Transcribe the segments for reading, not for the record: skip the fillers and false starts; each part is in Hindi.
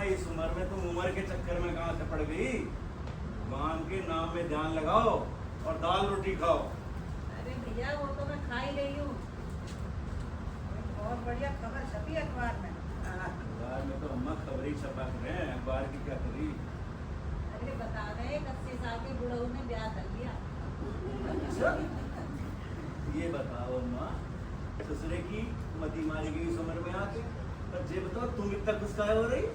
इस उम्र में तुम उम्र के चक्कर में कहाँ से पड़ गई? भगवान के नाम में ध्यान लगाओ और दाल रोटी खाओ। अरे भैया वो तो मैं खा ही रही हूँ। बहुत बढ़िया खबर छपी अखबार में। अखबार में तो अम्मा खबर ही छपा रहे हैं, अखबार की क्या करी? अरे बता रहे 80 साल के बुढ़ऊ ने ब्याह कर लिया। ये बताओ अम्मा, ससुरे की मती मारी गई इस उम्र में आके, पर ये बताओ तुम इतना खुश काहे हो रही?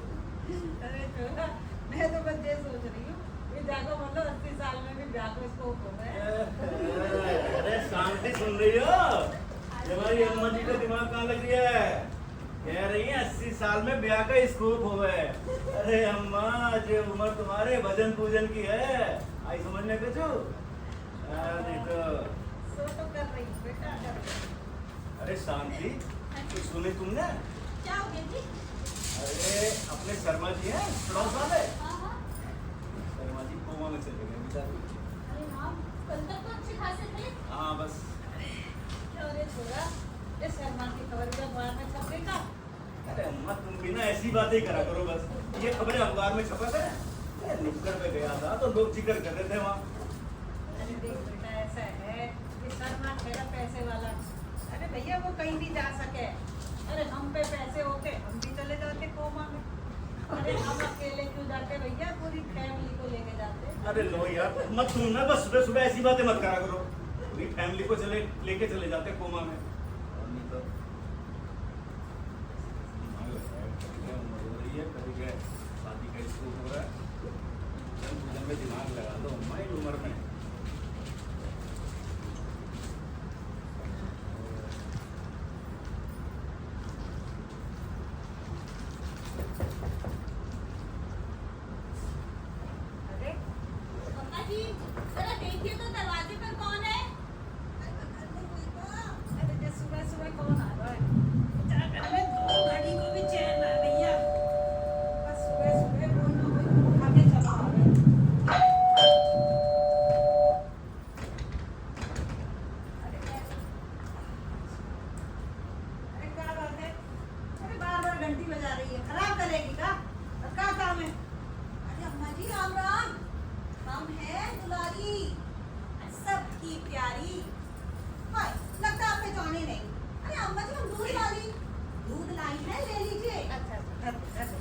अरे छोरा, मैं तो बस ये सोच रही हूँ कि जाको मतलब 80 साल में भी ब्याह को स्कोप हो गए। अरे शांति सुन रही हो? हमारी अम्मा जी का दिमाग कहाँ लग रही है? कह रही है 80 साल में ब्याह का स्कोप हो गए। अरे अम्मा, जो उम्र तुम्हारे भजन पूजन की है, आई समझ में कुछ? नहीं तो सो तो कर रही हूँ बेटा, कर रही हूँ। अरे शांति, कुछ सुने तुमने? क्या हो गया जी? अरे अपने शर्मा जी हैं पड़ोस वाले, हाँ। शर्मा जी कोमा में चले गए बेचारे। अरे हाँ, कल तक तो अच्छे खासे थे। हाँ बस। अरे छोरा, ये शर्मा की खबर भी अखबार में छपेगा। अरे अम्मा तुम भी ना ऐसी बातें करा करो बस। ये खबरें अखबार में छपा है, नुक्कड़ पे गया था तो लोग जिक्र कर रहे थे वहाँ। अरे देख बेटा, ऐसा है ये शर्मा ठहरा पैसे वाला। अरे भैया वो कहीं भी जा सके। अरे हम पे पैसे होते हम भी चले जाते कोमा में। अरे हम अकेले क्यों जाते भैया, पूरी फैमिली को लेके जाते। अरे लो यार, मत तुम ना बस सुबह सुबह ऐसी बातें मत करा करो। पूरी फैमिली को लेके चले जाते कोमा में। और नहीं तो उम्र हो रही है, कभी क्या शादी का स्कोप हो रहा है, पूजन में दिमाग लगा लो अम्मा इस उम्र में। अरे पप्पा जी, जरा देखिए तो दरवाजे पर कौन है? अरे ये सुबह सुबह कौन आ रहा है? घर में 2 घड़ी को भी चैन ना भैया। बस सुबह सुबह कोई ना कोई उठा के चला आ रहा है। अरे क्या बात है? अरे बार-बार घंटी बजा रही है, खराब करेगी क्या? और क्या काम है? अरे अम्मा जी राम राम। हम हैं दुलारी, सबकी प्यारी। हाय, लगता है आप पहचाने नहीं। अरे अम्मा जी, हम दूध लाई है, ले लीजिए। अच्छा अच्छा, कर दो।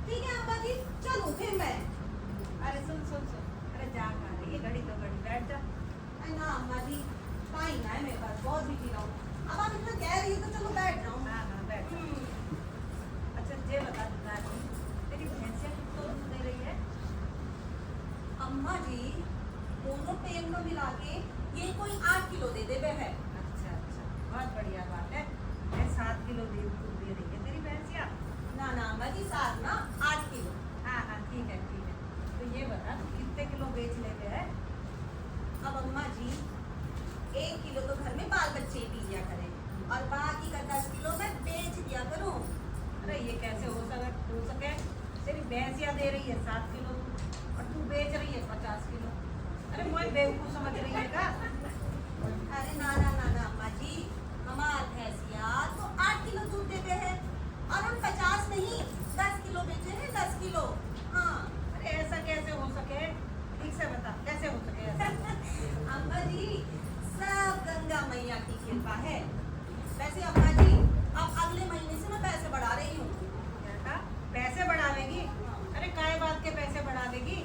ठीक है अम्मा जी, चलो फिर मैं। अरे सुन सुन सुन, अरे जाग आ रही है, घड़ी तो घड़ी बैठ जा। अरे ना अम्मा जी, टाइम है मेरे पास, बहुत बिजी रहूँ। अब आप इतना कह रही हो तो चलो बैठ जाओ। हाँ हाँ बैठ जा। अच्छा ये बता दुलारी, तेरी भैंसिया कितना दूध दे रही है? अम्मा जी, दोनों टाइम में मिला के ये कोई 8 किलो दे दे है। अच्छा अच्छा, बहुत बढ़िया बात है। मैं 7 किलो दूध दे रही है तेरी भैंसिया। ना ना अम्मा जी, 7 ना 8 किलो। हाँ हाँ ठीक है ठीक है। तो ये बता तू कितने किलो बेच लेते है? अब अम्मा जी, 1 किलो तो घर में बाल बच्चे पी लिया करें और बाकी का 10 किलो मैं बेच दिया करूँ। अरे ये कैसे हो सके? तेरी भैंसिया दे रही है 7 किलो और तू बेच रही है 50 किलो। अरे मैं बेवकूफ समझ रही है का? अरे ना ना ना ना अम्मा जी, हमार भैंसिया तो 8 किलो दूध देते हैं और हम 50 नहीं 10 किलो बेचे हैं, 10 किलो। हाँ अरे ऐसा कैसे हो सके? ठीक से बता, कैसे हो सके ऐसा? अम्मा जी, सब गंगा मैया की कृपा है। वैसे अम्मा जी, अब अगले महीने से मैं पैसे बढ़ा रही हूँ। क्या कहा? पैसे बढ़ावेगी? अरे काय बात के पैसे बढ़ा देगी?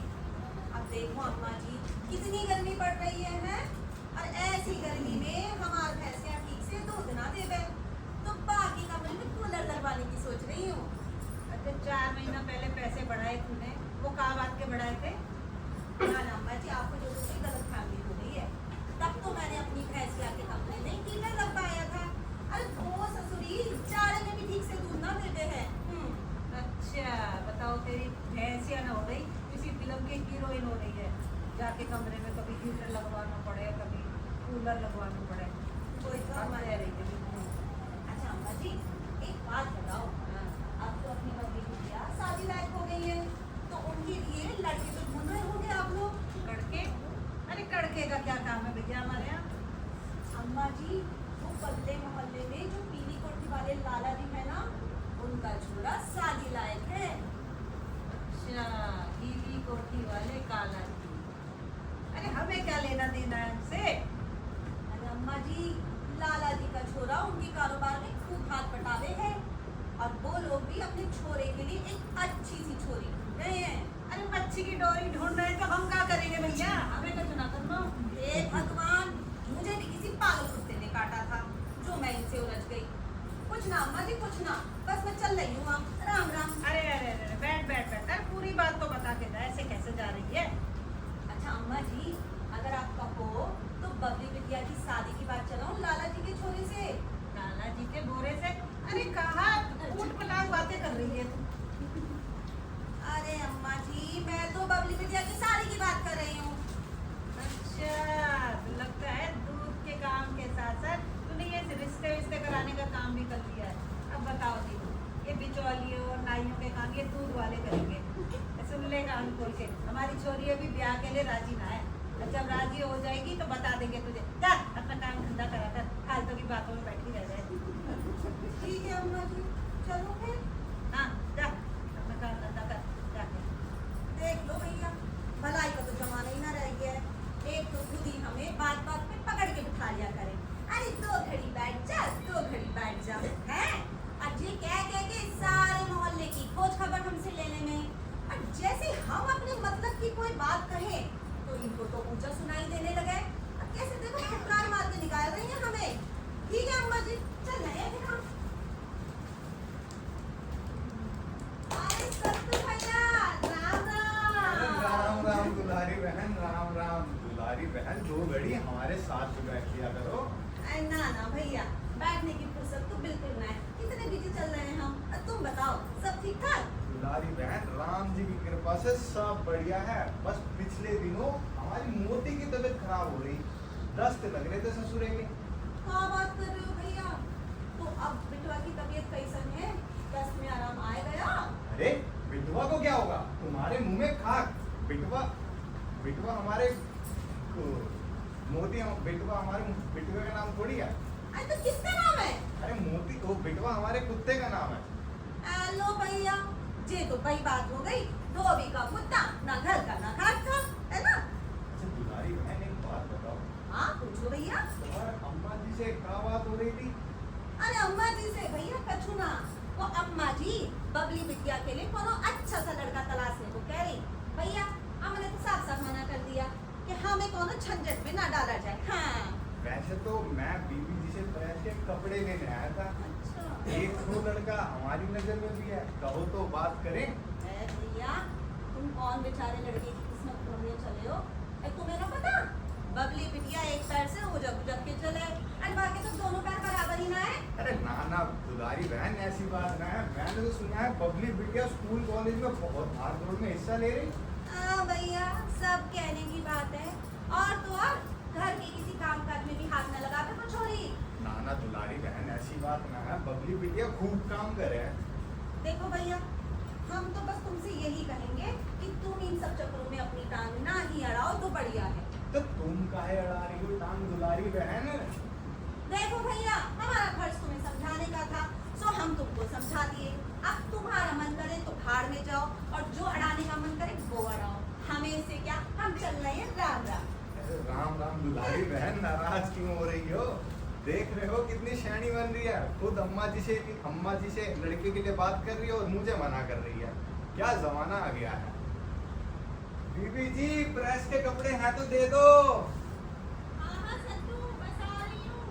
अब देखो अम्मा जी, कितनी गर्मी पड़ रही है और ऐसी गर्मी में हमार भैंसिया ठीक से दूध ना देवे, तो बाकी कमरे में कूलर लगवाने की सोच रही हूँ। अच्छा 4 महीना पहले पैसे बढ़ाए तूने, वो कहा बात के बढ़ाए थे? ना ना अम्मा जी, आपको जो दूसरी गलत फहमी हो गई है। तब तो मैंने अपनी भैंसिया के कमरे में हीटर लगवाया था। अरे वो ससुरी जाड़े में भी ठीक से दूध ना देते हैं। अच्छा बताओ, तेरी भैंसिया ना हो रही किसी फिल्म की हीरोइन हो रही है, जाके कमरे में कभी हीटर लगवाना पड़े, कभी कूलर लगवाना पड़े। कोई तो अब हमारे रह रही थी। अच्छा अम्मा जी, एक बात बताओ, हाँ। अब तो अपनी बबली बिटिया शादी लायक हो गई है, तो उनके लिए लड़के तो ढूंढ रहे होंगे आप लोग। कड़के? अरे कड़के का क्या काम है भैया हमारे यहाँ? अम्मा जी, वो बल्ले मोहल्ले में जो पीली कोठी वाले लाला जी है ना, उनका छोरा शादी लायक है। अच्छा पीली कोठी वाले काला जी। अरे हमें क्या लेना देना है उनसे? अरे अम्मा जी, लाला जी का छोरा उनके कारोबार में खूब हाथ बटावे है और वो लोग भी अपने छोरे के लिए एक अच्छी सी छोरी ढूंढ रहे हैं। अरे मच्छी की डोरी ढूंढ रहे हैं तो हम क्या करेंगे भैया? हमें तो चुना करना। हे भगवान, मुझे भी किसी पागल कुत्ते ने काटा था जो मैं इनसे उलझ गई। कुछ ना अम्मा जी, कुछ ना, बस मैं चल रही हूँ। अब राम राम। अरे अरे अरे बैठ बैठ बैठ, अरे पूरी बात तो बता के जा, ऐसे कैसे जा रही है? अच्छा अम्मा जी, अगर आप कहो तो बबली बिटिया की शादी की बात चलाऊं लाला जी के छोरे से। लाला जी के बोरे से? अरे कहाँ ऊट पटांग बातें कर रही है तू? अरे अम्मा जी, मैं तो बबली बिटिया की शादी की बात कर रही हूँ। अच्छा तो लगता है दूध के काम के साथ साथ तूने ये रिश्ते विश्ते कराने का काम भी कर लिया है। अब बताओ दीदी, ये बिचौलियों और नाइयों के काम ये दूध वाले करेंगे? सुन ले कान खोल के, हमारी छोरी अभी ब्याह के लिए राजी ना है, और जब राजी हो जाएगी तो बता देंगे तुझे। जा अपना काम धंधा करा कर, फालतू की बातों में बैठी रह जाए। ठीक है अम्मा जी, चलो फिर। हाँ जा अपना काम धंधा कर जाके। देख लो भैया, भलाई का तो जमाना ही ना रह गया है। एक तो खुद ही हमें बात बात पे पकड़ के बिठा लिया करे। अरे 2 घड़ी बैठ जा, 2 घड़ी बैठ जा, हैं? और ये कह के सारे मोहल्ले की खोज खबर हमसे लेने में, और जैसे हम अपने मतलब की कोई बात कहें तो इनको तो ऊंचा सुनाई देने लगे। और कैसे देखो फुटकार मार के निकाल रही हैं हमें। ठीक है अम्मा जी, चल रहे हैं फिर हम। अरे सत्तू भैया, राम राम राम। राम दुलारी बहन, राम राम दुलारी बहन। 2 घड़ी हमारे साथ में बैठ लिया करो। अरे ना ना भैया, बैठने की फुर्सत तो बिल्कुल ना है, कितने बिजी चल रहे हैं हम। तुम बताओ, सब ठीक ठाक? दुलारी बहन, राम जी की कृपा से सब बढ़िया है। बस पिछले दिनों हमारी मोटी की तबीयत खराब हो रही, दस्त लग रहे थे ससुरे के। क्या बात कर रहे हो भैया? तो अब बिटवा की तबीयत कैसन है? दस्त में आराम आए गया? अरे बिटवा को क्या होगा, तुम्हारे मुंह में खाक। बिटवा बिटवा हमारे मोती, बिटवा हमारे बिटवे का नाम थोड़ी है। अरे तो किसका नाम है? अरे मोती, वो बिटवा हमारे कुत्ते का नाम है। लो भैया, ये तो बड़ी बात हो गई। धोबी का कुत्ता, ना घर का ना घाट का, है ना? अच्छा दुलारी बहन, एक बात बताओ, हाँ पूछो भैया। तुम्हारे अम्मा जी से क्या बात हो रही थी? अरे अम्मा जी से भैया कछु ना, वो अम्मा जी बबली बिटिया के लिए कोनो अच्छा सा लड़का तलाशने को कह रही। भैया हमने तो साफ साफ मना कर दिया कि हमें कोनो झंझट में ना डाला जाए। हाँ वैसे तो मैं बीबी जी से पैसे कपड़े लेने आया था। अच्छा। एक वो लड़का हमारी नजर में भी है, कहो तो बात करें। भैया तुम कौन बेचारे लड़के की किस्मत खोलने चले हो? तुम्हें ना पता, बबली बिटिया एक पैर से उजक उजक के चले, और बाकी तो दोनों पैर बराबर ही ना है। अरे ना ना दुलारी बहन, ऐसी बात ना है। मैंने तो सुना है बबली बिटिया स्कूल कॉलेज में बहुत भाग दौड़ में हिस्सा ले रही। हाँ भैया, सब कहने की बात है। और तो और घर के किसी काम काज में भी हाथ न लगा के छोड़ी। ना ना दुलारी बहन, ऐसी बात ना है। बबली बिटिया खूब काम करे है। देखो भैया, हम तो बस तुमसे यही कहेंगे कि तुम इन सब चक्करों में अपनी टांग ना ही अड़ाओ तो बढ़िया है। तो तुम काहे अड़ा रही हो टांग दुलारी बहन? देखो भैया, हमारा फर्ज तुम्हें समझाने का था, सो हम तुमको समझा दिए। अब तुम्हारा मन करे तो भाड़ में जाओ और जो अड़ाने का मन करे वो अड़ाओ। हमें से क्या, हम चल रहे हैं राम राम। अरे राम राम दुलारी बहन, नाराज क्यों हो रही हो? देख रहे हो कितनी शैनी बन रही है, खुद अम्मा जी से लड़के के लिए बात कर रही है और मुझे मना कर रही है। क्या जमाना आ गया है। बीबी जी, प्रेस के कपड़े हैं तो दे दो। हाँ हाँ सत्तू, बस आ रही हूँ।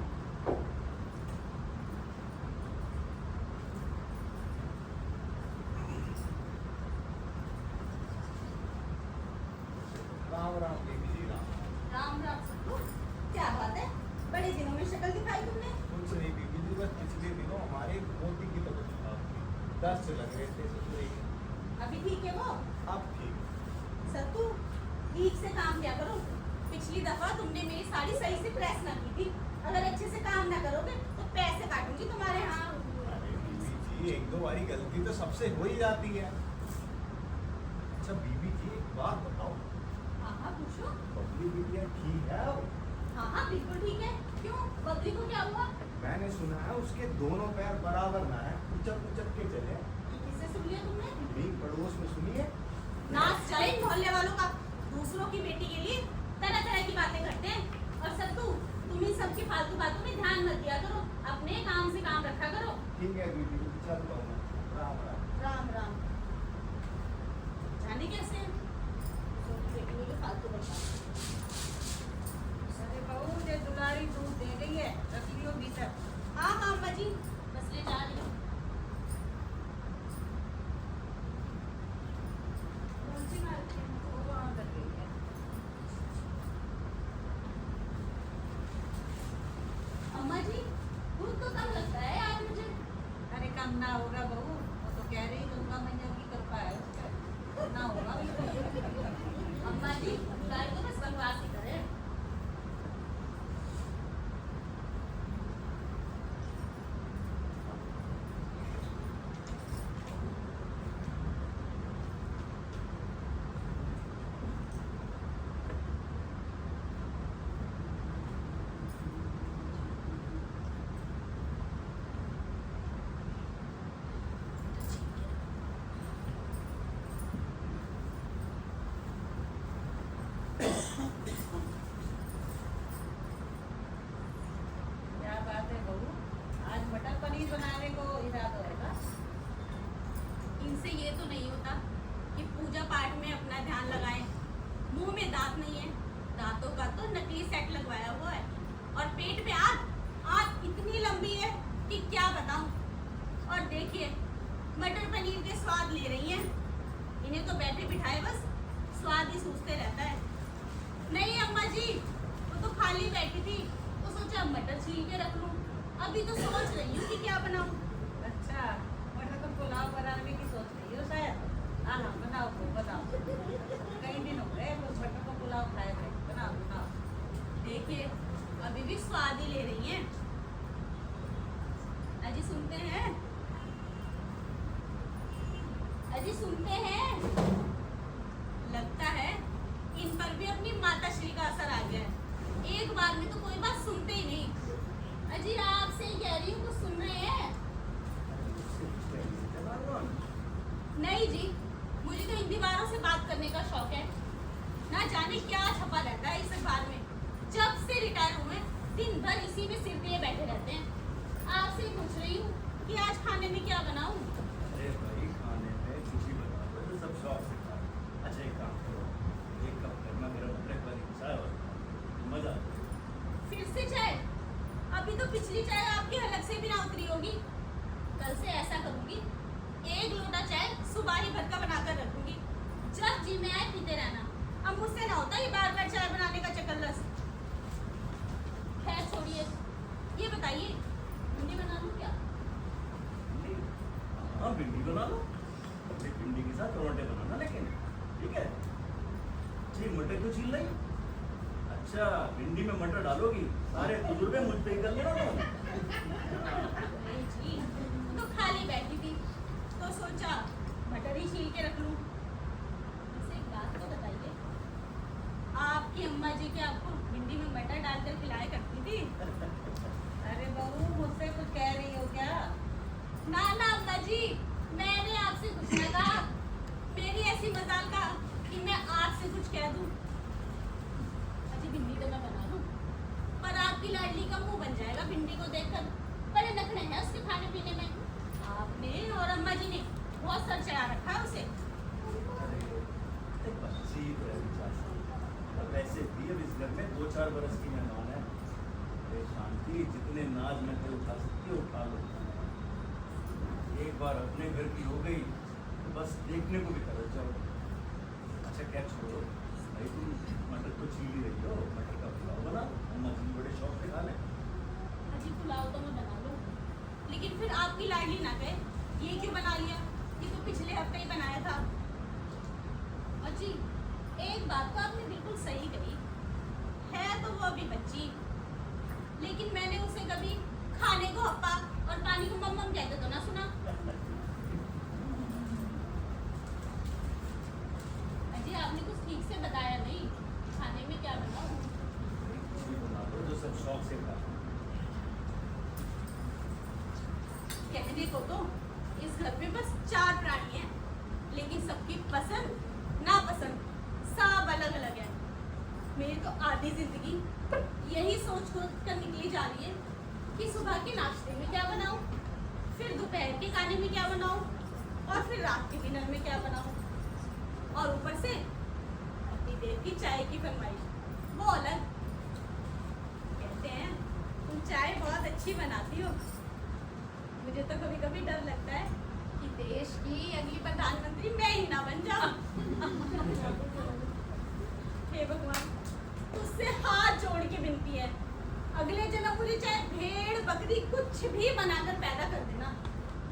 राम राम बीबी जी, राम। राम राम सत्तू, क्या बात है, बड़े दिनों में शक्ल दिखाई तुमने। कुछ नहीं बीबी जी, बस पिछले दिनों हमारे मोती की तबीयत खराब थी, दस्त लग रहे थे सुन अभी ठीक है वो? अब ठीक। सत्तू, ठीक से काम किया करो। पिछली दफा तुमने मेरी साड़ी सही से प्रेस ना की थी। अगर अच्छे से काम ना करोगे तो पैसे काटूंगी तुम्हारे यहाँ। अरे बीबी जी, एक दो बारी गलती तो सबसे हो ही जाती है। अच्छा बीबी जी, एक बात बताओ, हाँ हाँ पूछो। बबली बिटिया ठीक है? हाँ हाँ बिल्कुल ठीक है। क्यों, बबली को क्या हुआ? मैंने सुना है उसके दोनों पैर बराबर ना है, उचक उचक के चले। किससे सुन लिया तुमने? मेरी पड़ोस में सुनिए। नाच चले इन मोहल्ले वालों का। दूसरों की बेटी के लिए तरह तरह की बातें करते हैं। और सत्तू, तुम इन सबकी फालतू बातों में ध्यान मत दिया करो, अपने काम से काम रखा करो। ठीक है बीबी जी, चलता हूँ मैं। राम राम। राम राम। जाने कैसे हैं? दूसरों की बेटी में भी फालतू बता। अरे बहू, ये दुलारी दूध दे गई है, रख लियो भीतर। हाँ हाँ अम्मा जी, बस ले जा रही हूँ। कौन सी मार रही है? वो वहाँ कर गई है। अम्मा जी, दूध तो कम लगता है यार मुझे। अरे कम ना होगा बहू, वो तो कह रही दुर्गा मैया की कृपा है उस पर, ना होगा बिल्कुल। अम्मा जी, गाय तो बस बकवास ही करे। क्या बात है बहू, आज मटर पनीर बनाने को इरादा होगा। इनसे ये तो नहीं होता कि पूजा पाठ में अपना ध्यान लगाएं। मुंह में दांत नहीं है, दांतों का तो नकली सेट लगवाया हुआ है। और पेट पे आग इतनी लंबी है कि क्या बताऊं। और देखिए, मटर पनीर के स्वाद ले रही हैं। इन्हें तो बैठे बिठाए बस स्वाद ही सूझते रहता है। नहीं अम्मा जी, वो तो खाली बैठी थी तो सोचा मटर छील के रख लूं। अभी तो सोच रही हूँ कि क्या बनाऊं। अच्छा, मटर का पुलाव बनाने की सोच रही हो शायद। हाँ हाँ बनाओ तो बनाओ, कई दिन हो गए वो मटर का पुलाव खाए थे। बनाओ बनाओ। देखिए, अभी भी स्वाद ही ले रही हैं। अजी सुनते हैं? अजी सुनते हैं? लगता है इन पर भी अपनी माता श्री का असर आ गया है। एक बार में तो कोई बात सुनते ही नहीं। अजी आपसे ही कह रही हूँ, कुछ सुन रहे हैं? नहीं जी, मुझे तो इन दीवारों से बात करने का शौक है। ना जाने क्या छपा रहता है इस अखबार में। जब से रिटायर हुए दिन भर इसी में सिर दिए बैठे रहते हैं। आपसे ही पूछ रही हूँ कि आज खाने में क्या बनाऊं? अरे भाई, खाने में कुछ भी बना दो, तो सब शौक से खा। अच्छा एक काम करो, एक कप गर्मा गर्म अदरक वाली चाय और मजा आ जाएगा। फिर से चाय? अभी तो पिछली चाय आपकी हलक से भी ना उतरी होगी। कल से ऐसा करूंगी, एक लोटा चाय सुबह ही भर का बनाकर रखूंगी। जब जी में आए पीते रहना। अब मुझसे ना होता ये बार बार चाय बनाने का चक्कर रस। खैर छोड़िए, ये बताइए भिंडी बना लूं क्या? भिंडी? हाँ भिंडी बना लो। अरे भिंडी के साथ परोठे बनाना, लेकिन ठीक है। जी मटर क्यों छील रही? अच्छा, भिंडी में मटर डालोगी, सारे तजुर्बे मुझ पे ही कर लेना तुम। नहीं जी, तो खाली बैठी थी तो तो सोचा मटर ही छील के रख लूं। वैसे एक बात तो बताइए, आपकी अम्मा जी क्या आपको भिंडी में मटर डालकर खिलाया करती थी? अरे बहू मुझसे कुछ कह रही हो क्या? ना ना अम्मा जी, मैंने आपसे कुछ ना कहा। मेरी ऐसी मजाल का कि मैं आपसे कुछ कह दूं। अजी भिंडी तो मैं बना लूं, पर आपकी लाडली का मुंह बन जाएगा भिंडी को देखकर। बड़े नखरे हैं उसके खाने पीने में। आपने और अम्मा जी ने बहुत सर चढ़ा रखा है उसे। अरे बच्ची तो है बेचारी। और वैसे भी अब इस घर में 2-4 बरस की मेहमान है। अरे शांति, जितने नाज में से उठा सकती है उठा लो। एक बार अपने घर की हो गई तो बस देखने को भी तरस जाओ। अच्छा क्या छोड़ो भाई, तुम मटर तो छील ही रही हो, मटर का पुलाव बना लो, अम्मा जी बड़े शौक से खा लें। अजी पुलाव तो मैं बना लूं, लेकिन फिर आपकी लाडली ना कहे ये क्यों बना लिया, ये तो पिछले हफ्ते ही बनाया था। अजी एक बात तो आपने बिल्कुल सही कही है, तो वो अभी बच्ची, लेकिन मैंने उसे कभी खाने को हप्पा और पानी को मम्मम कहते तो ना सुना। अजी आपने कुछ ठीक से बताया नहीं, खाने में क्या बनाऊं? कुछ भी बना लो जो सब शौक से खा। कहने को तो इस घर में बस 4 प्राणी हैं, लेकिन सबकी पसंद नापसंद सब अलग अलग है। मेरी तो आधी जिंदगी यही सोच कर निकली जा रही है कि सुबह के नाश्ते में क्या बनाऊं, फिर दोपहर के खाने में क्या बनाऊं, और फिर रात के डिनर में क्या बनाऊं, और ऊपर से अपनी देर की चाय की फरमाइश वो अलग। कहते हैं तुम चाय बहुत अच्छी बनाती हो। मुझे तो कभी कभी डर लगता है कि देश की अगली प्रधानमंत्री मैं ही ना बन जाऊं। हे भगवान, उससे हाथ जोड़ के विनती है, अगले जन्म मुझे चाहे भेड़ बकरी कुछ भी बनाकर पैदा कर देना,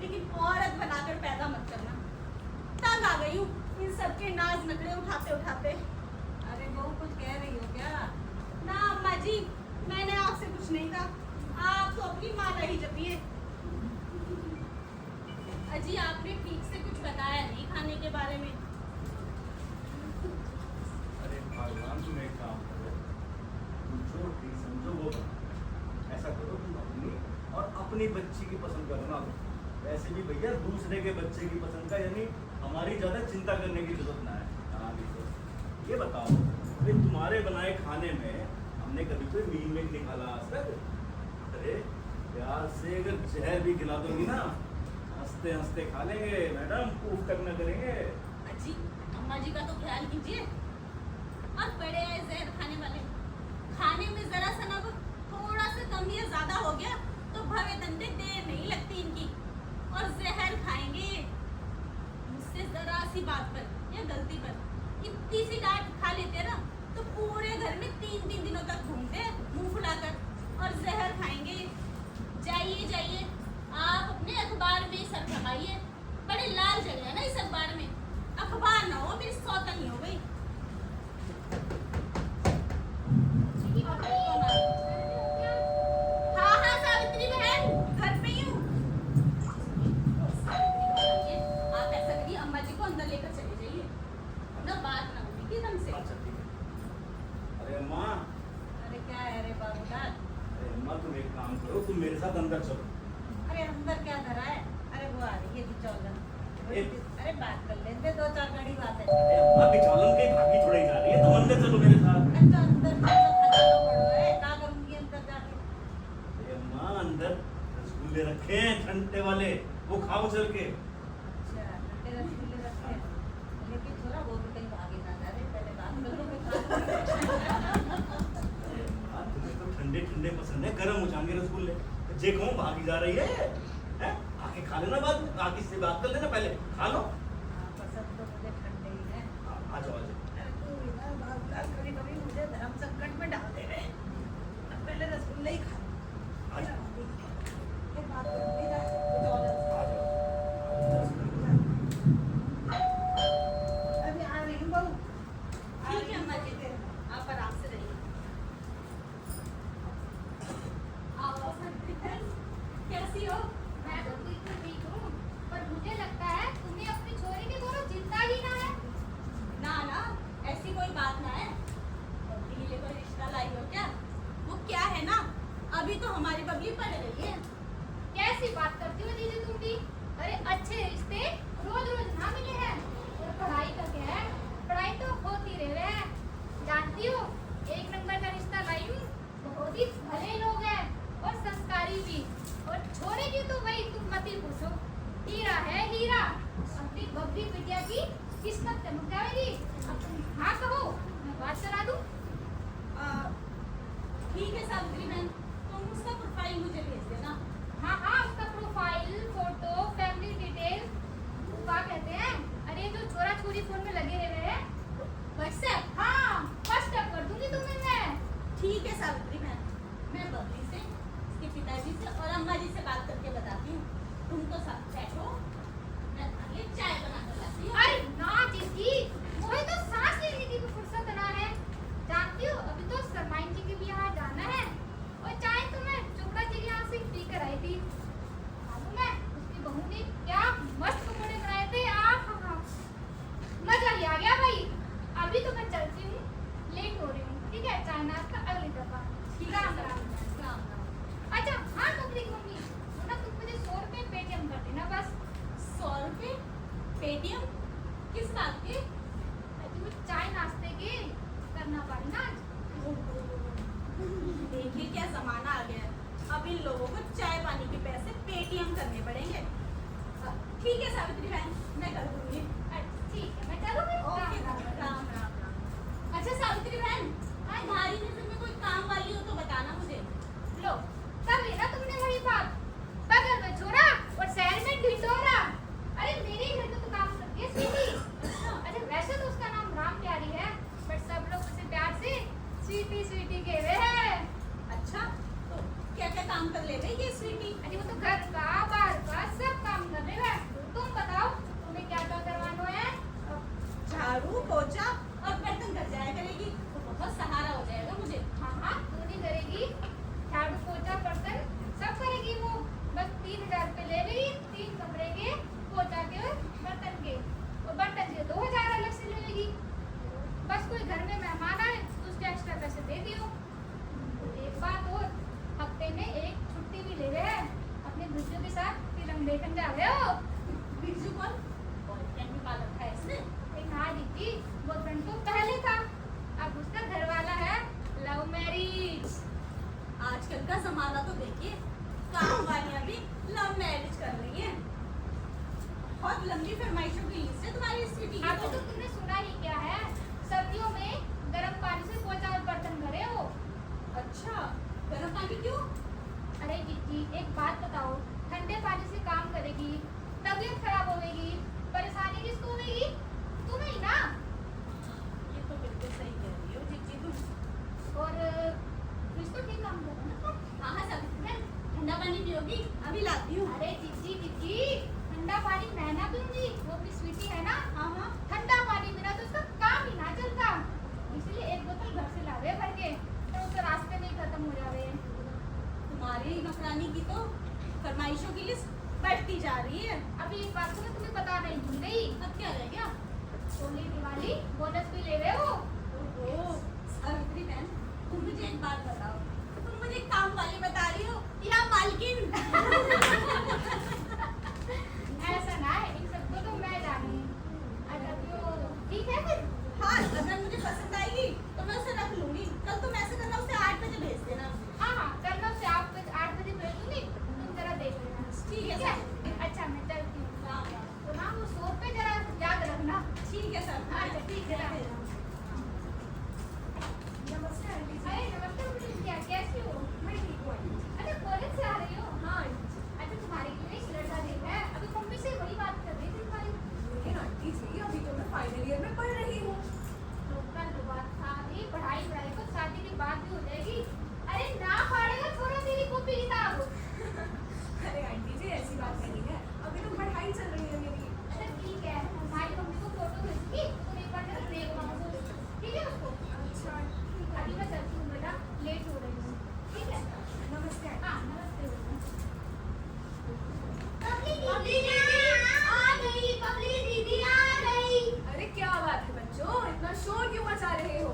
लेकिन औरत बनाकर पैदा मत करना। तंग आ गई हूँ इन सबके नाज नखरे उठाते उठाते। अरे बहू कुछ कह रही हो क्या? ना अम्मा जी, मैंने आपसे कुछ नहीं कहा, आप तो अपनी माला ही जपिए। अजी आपने ठीक से कुछ बताया नहीं खाने के बारे में। अरे भगवान, तुम एक काम करो, तुम जो ठीक समझो वो बनाओ। ऐसा करो तुम अपनी और अपनी बच्ची की पसंद का बना लो। वैसे भी भैया दूसरे के बच्चे की पसंद का यानी हमारी ज़्यादा चिंता करने की जरूरत ना है। हाँ तो ये बताओ भाई, तुम्हारे बनाए खाने में हमने कभी कोई मील में निकाला आज तक? अरे प्यार से अगर जहर भी खिला दोगी ना, हंसते हंसते खा लेंगे मैडम, खूब तक न करेंगे। अजी अम्मा जी का तो ख्याल कीजिए। अब बड़े आए जहर खाने वाले, खाने में जरा सा नमक थोड़ा सा कम या ज्यादा हो गया तो भवे तंते देर नहीं लगती इनकी, और जहर खाएंगे। मुझसे जरा सी बात पर या गलती पर इतनी सी डांट खा लेते ना, तो पूरे घर में 3-3 दिनों तक घूमते मुंह फुलाकर, और जहर खाएंगे। जाइए जाइए, आप अपने अखबार में सर खपाइए। बड़े लाल जगह है ना इस अखबार में, अखबार ना हो मेरी सौतनी हो गई। हाँ हाँ सावित्री बहन, घर पे ही हूँ। आप ऐसा करिए, अम्मा जी को अंदर लेकर चले जाइए, ना बात ना होगी ढंग से। अच्छा ठीक है। अरे अम्मा, अरे क्या है रे बाबूलाल? अरे अम्मा तुम एक काम करो, तुम मेरे साथ अंदर चलो। अरे अंदर क्या धरा है? अरे वो आ रही है बिचौलन। अरे बात कर लेते, 2-4 घड़ी बात है। अरे अम्मा बिचौलन कहीं भागी थोड़ी जा रही है, तुम अंदर चलो मेरे साथ। अरे तो अंदर खजाना पड़ो है, क्या करूंगी अंदर जाके? अरे अम्मा अंदर रसगुल्ले रखे हैं ठंडे वाले, वो खाओ चल के। अच्छा ठंडे रसगुल्ले रखे हैं, लेकिन थोड़ा वो भी कहीं भागे ना जा रहे, पहले बात कर लो मैं खा लूंगी। अरे अम्मा तुम्हें तो ठंडे ठंडे पसंद है, गर्म हो जाएंगे रसगुल्ले। जे कहूँ भागी जा रही है, हैं? आके खा लेना, बाद में आके से बात कर लेना, पहले खा लो। हाँ, पसंद तो मुझे ठंडे ही है। आ जाओ आ जाओ। अरे तू भी ना बाबूलाल कभी-कभी मुझे धर्म संकट में डाल दे रहे। अब पहले रसगुल्ले ही खा। आ जाओ ये बात करती जा, बिचौलन से। आ जाओ। अभी आ रही हूँ बहू। ठीक है अम्मा जी, आप आराम से रहिए। आओ सावित्री बहन, कैसी हो? मैं तो बिल्कुल ठीक हूँ, पर मुझे लगता है पूरी बिटिया की किस्मत चमक जाएगी। अब तुम हाँ कहो, मैं बात चला दूं। ठीक है सावित्री बहन, तुम उसका प्रोफाइल मुझे भेज देना। हाँ हाँ, उसका प्रोफाइल, फोटो, फैमिली डिटेल, क्या कहते हैं, अरे जो छोरा छोरी फोन में लगे हुए हैं, व्हाट्सएप, हाँ व्हाट्सएप कर दूंगी तुम्हें मैं। ठीक है सावित्री बहन, मैं बबली से, उसके पिताजी से और अम्मा जी से बात करके बताती हूँ। तुम तो साथ बैठो, मैं तुम्हारे लिए चाय बनाकर लाती हूँ। अरे ना दीदी, मुझे तो सांस लेने की भी फुर्सत ना है। जानती हो अभी तो सरमाइन जी के भी यहाँ जाना है, और चाय तो मैं चोपड़ा जी के यहाँ से पी कर आई थी। मालूम है उसकी बहू ने क्या मस्त पकौड़े बनाए थे, आहा मजा ही आ गया भाई। अभी तो मैं चलती हूँ, लेट हो रही हूँ, ठीक है, चाय नाश्ता अगली दफा। राम राम। राम राम। अच्छा हाँ बबली मम्मी, ना तुम मुझे 100 रुपए पेटीएम कर देना बस। 100 रुपए पेटीएम? किस बात के? अजी वो चाय नाश्ते के करना पड़ी ना आज। देखिए क्या जमाना आ गया है, अब इन लोगों को चाय पानी के पैसे पेटीएम करने पड़ेंगे। ठीक है सावित्री बहन, मैं कर दूंगी। अच्छा, ठीक है मैं चलूँ फिर। ओके राम राम राम। राम राम। अच्छा सावित्री बहन, तुम्हारी नजर में कोई काम वाली हो तो बताना मुझे। लो कर लेना तुमने वही बात, बगल में छोरा और शहर में ढिंढोरा। अरे मेरे घर में तो काम करती है स्वीटी। अरे वैसे तो उसका नाम राम प्यारी है, बट सब लोग उसे प्यार से स्वीटी स्वीटी कह रहे हैं। अच्छा, तो क्या क्या काम कर ले रही है स्वीटी? अरे वो तो घर का बाहर का सब काम कर रहे हैं। तुम बताओ तुम्हें क्या क्या करवाना है? झाड़ू पोछा और बर्तन कर जाया करेगी तो बहुत सहारा हो जाएगा मुझे। हाँ हाँ क्यों नहीं करेगी, झाड़ू पोछा बर्तन सब करेगी वो। बस 3000 रुपए ले रही, 3 कमरे के, पोछा के और बर्तन के, और बर्तन के 2000 अलग से ले लेगी। बस कोई घर में मेहमान आए तो उसके एक्स्ट्रा पैसे दे दियो। एक बात और, हफ्ते में एक छुट्टी भी ले रहे हैं, अपने बच्चों के साथ फिल्म देखने जा रहे हो। बिरजू कौन? बॉयफ्रेंड भी पाल रखा है इसने। एक हाँ दीदी, वो फ्रेंड तो पहले था, अब उसका घर वाला है लव मैरिज। आजकल का जमाना तो देखिए, काम वालियां भी लव मैरिज कर रही हैं। बहुत लंबी फरमाइशों की लिस्ट है तुम्हारी स्वीटी की। अभी तो तुमने सुना ही क्या है, सर्दियों में गर्म पानी से पोछा और बर्तन करे हो। अच्छा, गर्म पानी क्यों? अरे दीदी एक बात बताओ, ठंडे पानी से काम करेगी, तबीयत खराब होगी, परेशानी किसको होगी? तुम्हें ही ना। ये तो बिल्कुल सही कह रही हो जीजी तुम। और फ्रिज तो ठीक काम कर रहा है ना तुम? हाँ हाँ सावित्री बहन, ठंडा पानी पियोगी? अभी लाती हूँ। अरे दीदी ठंडा पानी मैं ना पीऊंगी, वो अपनी स्वीटी है ना, हाँ हाँ। ठंडा पानी बिना तो उसका काम ही ना चलता। इसलिए एक बोतल घर से लावे भर के, तो उसके रास्ते में ही खत्म हो जावे। तुम्हारी नौकरानी की तो फरमाइशों की लिस्ट बढ़ती जा रही है। अभी एक बात तो मैं तुम्हें बता नहीं भूल गई, अब क्या रह गया? होली दिवाली बोनस भी ले रहे हो। ओहो, सावित्री बहन, तुम मुझे एक बात बताओ, तुम मुझे काम वाली बता रही हो या मालकिन? ऐसा ना है, इन सबको तो मैं जानू। अच्छा तो ठीक है फिर। हाँ, अगर मुझे पसंद आएगी तो मैं उसे रख लूंगी। कल तुम ऐसे करना, उसे 8 बजे भेज देना। हाँ हाँ कल मैं उसे 8 बजे भेज दूंगी, तुम जरा देख लेना। ठीक है सर। अच्छा मैं चलती हूँ। राम राम। तो ना वो 100 रुपए जरा याद रखना। ठीक है सर। अच्छा ठीक है, राम राम। नमस्ते आंटी जी। अरे नमस्ते प्रिया, कैसी हो? मैं ठीक हूँ आंटी जी। अच्छा कॉलेज से आ रही हो? हाँ आंटी जी। अच्छा तुम्हारे लिए एक लड़का देखा है, अभी मम्मी से वही बात कर रही थी तुम्हारी। लेकिन आंटी जी, अभी तो मैं फाइनल ईयर में पढ़ रही हूँ। तो कल बात था, ये पढ़ाई को शादी की बात भी हो जाएगी। अरे ना पढ़ेगा छोड़ो तेरी कॉपी किताब। अरे आंटी जी, ऐसी बात नहीं है, अभी तो पढ़ाई चल रही है मेरी। अच्छा ठीक है, हमारी मम्मी को फोटो भेजती, तुम एक बार जरा देख लो उसको, ठीक है उसको। अच्छा, ठीक है। अभी मैं चलती हूँ बेटा, लेट हो रही हूँ, ठीक है। नमस्ते आंटी। हाँ नमस्ते बेटा। अरे क्या बात है बच्चों, इतना शोर क्यों मचा रहे हो?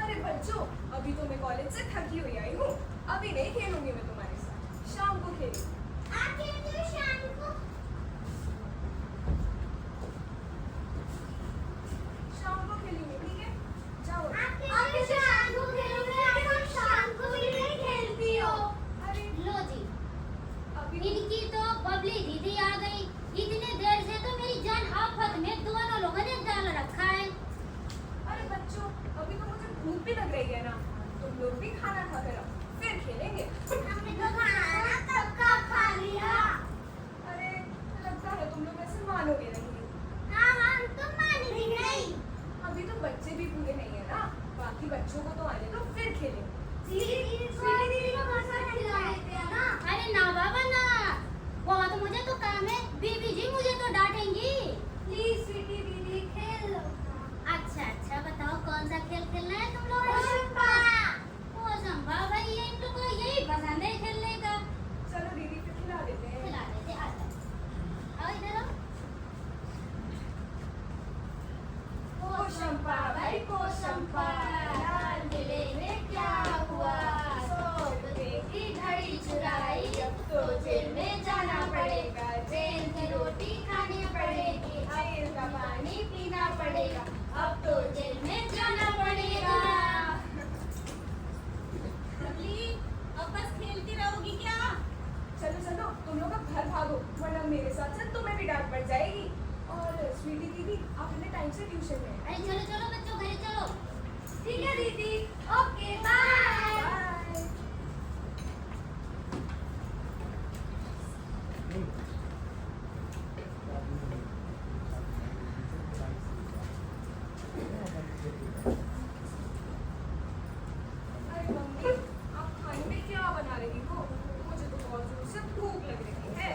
अरे बच्चों, अभी तो मैं कॉलेज से थकी हुई आई हूँ, अभी नहीं खेलूंगी मैं तुम्हारे साथ, शाम को खेलूंगी। शाम को खेलेंगे, ठीक है? जाओ। अरे लो जी, अभी इनकी तो बबली दीदी आ गई। इतने देर से तो मेरी जान आफत में दोनों लोगों ने डाल रखा है। अरे बच्चों, अभी तो मुझे भूख भी लग रही है ना, तुम लोग भी खाना खा कर आओ, फिर खेलेंगे। हमने तो खाना कब का खा लिया। अरे लगता है तुम लोग ऐसे मानोगे नहीं। हाँ हम तो मानेंगे नहीं। अभी तो बच्चे भी पूरे नहीं है ना, बाकी बच्चों को तो आने दो, फिर खेलेंगे। दीदी को मसाला खिला देते हैं ना। अरे ना बाबा ना, बहुत मुझे तो काम है, बीबी जी मुझे तो डांटेंगी। प्लीज स्वीटी दीदी खेल लो। अच्छा अच्छा बताओ कौन सा खेल खेलना है तुम लोगों ने? ओ शंपा भाई ये इन लोगों को यही पसंद है खेलने का। चलो दीदी फिर खिला देते हैं। खिला देते आ जाओ। आओ इधर आओ। ओ शंपा भाई को शंपा, लाल किले में क्या हुआ? 100 रुपए की घड़ी चुराई, अब तो जेल में जाना पड़ेगा। जेल की रोटी खानी पड़ेगी, जेल का पानी पीना पड़ेगा, अब तो जेल में जाना पड़ेगा। बबली, अब बस खेलती रहोगी क्या? चलो चलो तुम लोग अब घर भागो, वरना मेरे साथ साथ तुम्हें भी डांट पड़ जाएगी। और स्वीटी दीदी आप इतने टाइम से ट्यूशन में अरे चलो चलो बच्चों घरे चलो। ठीक है दीदी, ओके बाय। बाय। अरे मम्मी, आप खाने में क्या बना रही हो? मुझे तो बहुत जोर से भूख लग रही है।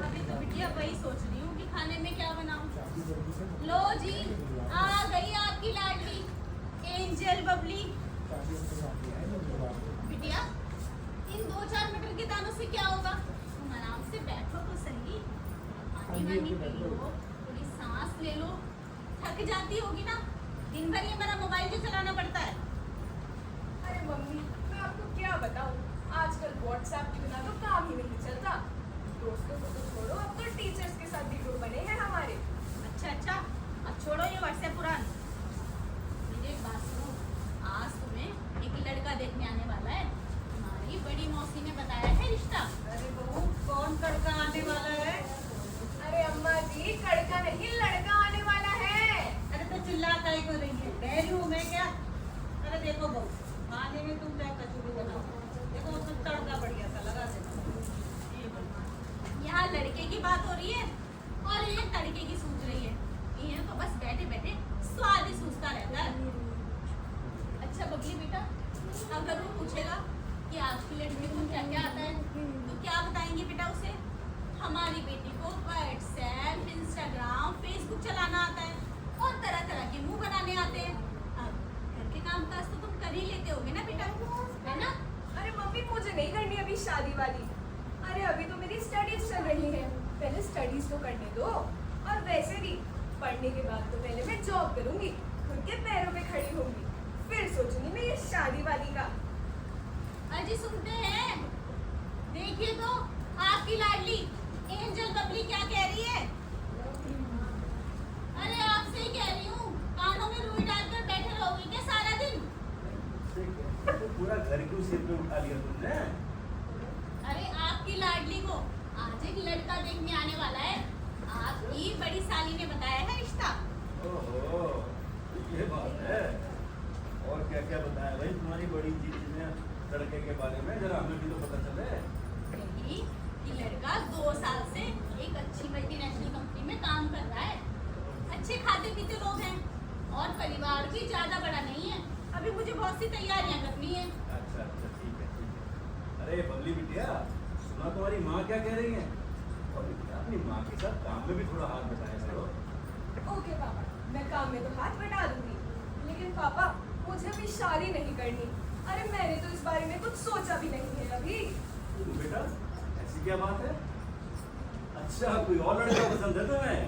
अभी तो बिटिया वही सोच रही हूँ कि खाने में क्या बनाऊं। लो जी, आ गई आपकी लाडली एंजल बबली। बिटिया, इन 2-4 मटर के दानों से क्या होगा? तुम आराम से बैठो तो सही, पानी वानी पी लो, थोड़ी सांस ले लो। थक जाती होगी ना, दिन भर ये मेरा मोबाइल जो चलाना पड़ता है। अरे मम्मी, मैं आपको क्या बताऊं, आजकल व्हाट्सएप के बिना तो काम ही नहीं चलता। दोस्तों को तो छोड़ो, अब तो टीचर्स के साथ भी ग्रुप बने हैं हमारे। अच्छा, अब छोड़ो ये व्हाट्सएप पुराण। मेरी एक बात सुनो, आज तुम्हें एक लड़का देखने आने वाला है। तुम्हारी बड़ी मौसी ने बताया है रिश्ता। अरे बहू, कौन लड़का आने वाला है? अरे अम्मा जी, लड़का नहीं लड़का आने वाला है। अरे तो चिल्ला काहे को रही है? कह रही हूँ मैं क्या? अरे देखो बहू, खाने में तुम चाहे कचौड़ी बनाओ, देखो उसमें तड़का बढ़िया सा लगा देना। हे भगवान, यहाँ लड़के की बात हो रही है और ये तड़के की सूझ रही है। ये तो बस बैठे बैठे स्वाद ही सूझता रहता है। अच्छा बबली बेटा, अगर वो पूछेगा कि आपकी लड़की को क्या क्या आता है, तो क्या बताएंगे बेटा उसे? हमारी बेटी को व्हाट्सएप, इंस्टाग्राम, फेसबुक चलाना आता है और तरह तरह के मुंह बनाने आते हैं। अब घर के काम काज तो तुम कर ही लेते होगे ना बेटा, है ना? अरे मम्मी, मुझे नहीं करनी अभी शादी वाली। अरे अभी तो मेरी स्टडीज चल रही है, पहले स्टडीज तो करने दो। और वैसे भी पढ़ने के बाद तो पहले मैं जॉब करूंगी, खुद के पैरों पे खड़ी होंगी, फिर सोचूंगी मैं ये शादी वाली का। अजी सुनते हैं? देखिए तो आपकी लाडली एंजल बबली क्या कह रही है। अरे आपसे ही कह रही हूँ, कानों में रुई डालकर बैठे रहोगे क्या सारा दिन? तो पूरा घर क्यों सिर पे उठा लिया तुमने? अरे आपकी लाडली को आज एक लड़का देखने आने वाला है। आपकी बड़ी साली ने बताया है रिश्ता। ओहो, ये बात है। और क्या क्या बताया भाई तुम्हारी बड़ी जीत ने लड़के के बारे में, जरा हमें भी तो पता चले। यही कि लड़का 2 साल से एक अच्छी मल्टीनेशनल कंपनी में काम कर रहा है। अच्छे खाते पीते लोग हैं और परिवार भी ज्यादा बड़ा नहीं है। अभी मुझे बहुत सी तैयारियां करनी है। अच्छा अच्छा, ठीक है ठीक है। अरे बबली बिटिया, सुना तुम्हारी माँ क्या कह रही है? और बिटिया, अपनी माँ के साथ काम में भी थोड़ा हाथ बटाया करो। ओके पापा, मैं काम में तो हाथ बटा दूंगी, लेकिन पापा मुझे अभी शादी नहीं करनी। अरे मैंने तो इस बारे में कुछ सोचा भी नहीं है अभी। बेटा, ऐसी क्या बात है? अच्छा, कोई और लड़का पसंद है तुम्हें?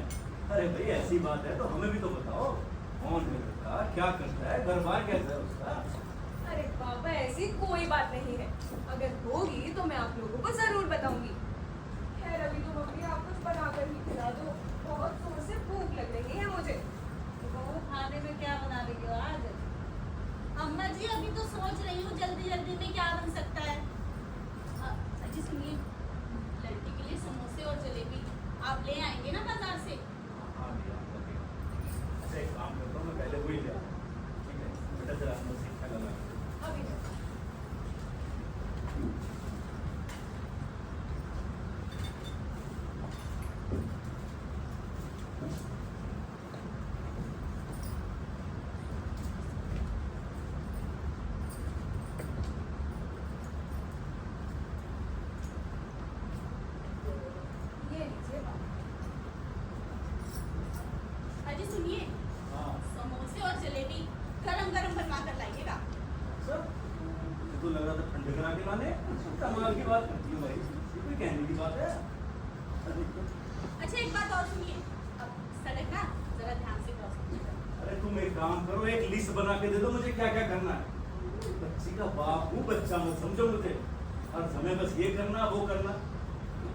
अरे भाई ऐसी बात है तो हमें भी तो बताओ, कौन है लड़का, क्या करता है, घर बार कैसा है उसका? अरे पापा, ऐसी कोई बात नहीं है, अगर होगी तो मैं आप लोगों को जरूर बताऊंगी। खैर अभी तो मम्मी आप कुछ बनाकर ही खिला दो, बहुत जोर से भूख लग रही है मुझे। तो बहू, खाने में क्या बना रही हो आज? अम्मा जी अभी तो सोच रही हूँ जल्दी जल्दी में क्या बन सकता है। अजी सुनिए, लड़की के लिए समोसे और दिमाग की बात करती हो भाई, ये कोई कहने की बात है? अच्छा एक बात और सुनिए, अब सड़क ना जरा ध्यान से क्रॉस कीजिएगा। अरे तुम एक काम करो, एक लिस्ट बना के दे दो मुझे क्या क्या करना है। बच्ची का बाप हूँ, बच्चा मत समझो मुझे, और समय बस ये करना वो करना।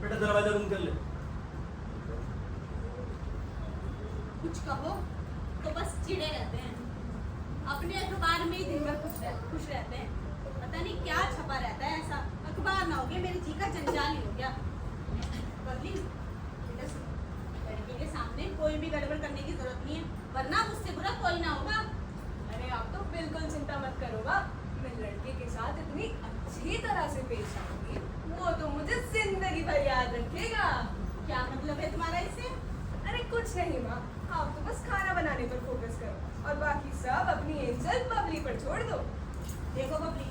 बेटा दरवाजा बंद कर ले। कुछ कहो तो बस चिड़े रहते हैं, अपने अखबार में ही दिन भर खुश रहते हैं। पता नहीं क्या छपा रहता है, ऐसा अखबार ना हो गया मेरी जी का जंजाल ही हो गया। बबली बेटा सुन, लड़के के सामने कोई भी गड़बड़ करने की जरूरत नहीं है, वरना मुझसे बुरा कोई ना होगा। अरे आप तो बिल्कुल चिंता मत करो बा, मैं लड़के के साथ इतनी अच्छी तरह से पेश आऊंगी, वो तो मुझे जिंदगी भर याद रखेगा। क्या मतलब है तुम्हारा इससे? अरे कुछ नहीं माँ, आप तो बस खाना बनाने पर फोकस करो और बाकी सब अपनी एंजल बबली पर छोड़ दो। देखो बबली,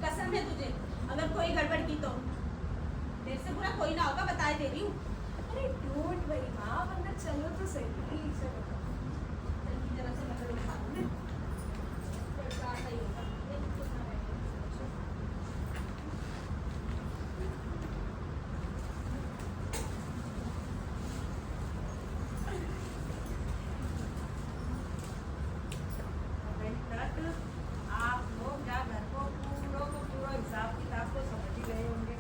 कसम है तुझे, अगर कोई गड़बड़ की तो मेरे से बुरा कोई ना होगा, बताए दे रही हूँ। अरे डोंट वरी माँ, वरना चलो तो सही। चलो जल्दी जरा से मैं उठा दूँ ना, फिर क्या सही होगा। ये कुछ ना बैठे। आप लोग क्या घर को पूरा हिसाब किताब को समझ ही गए होंगे।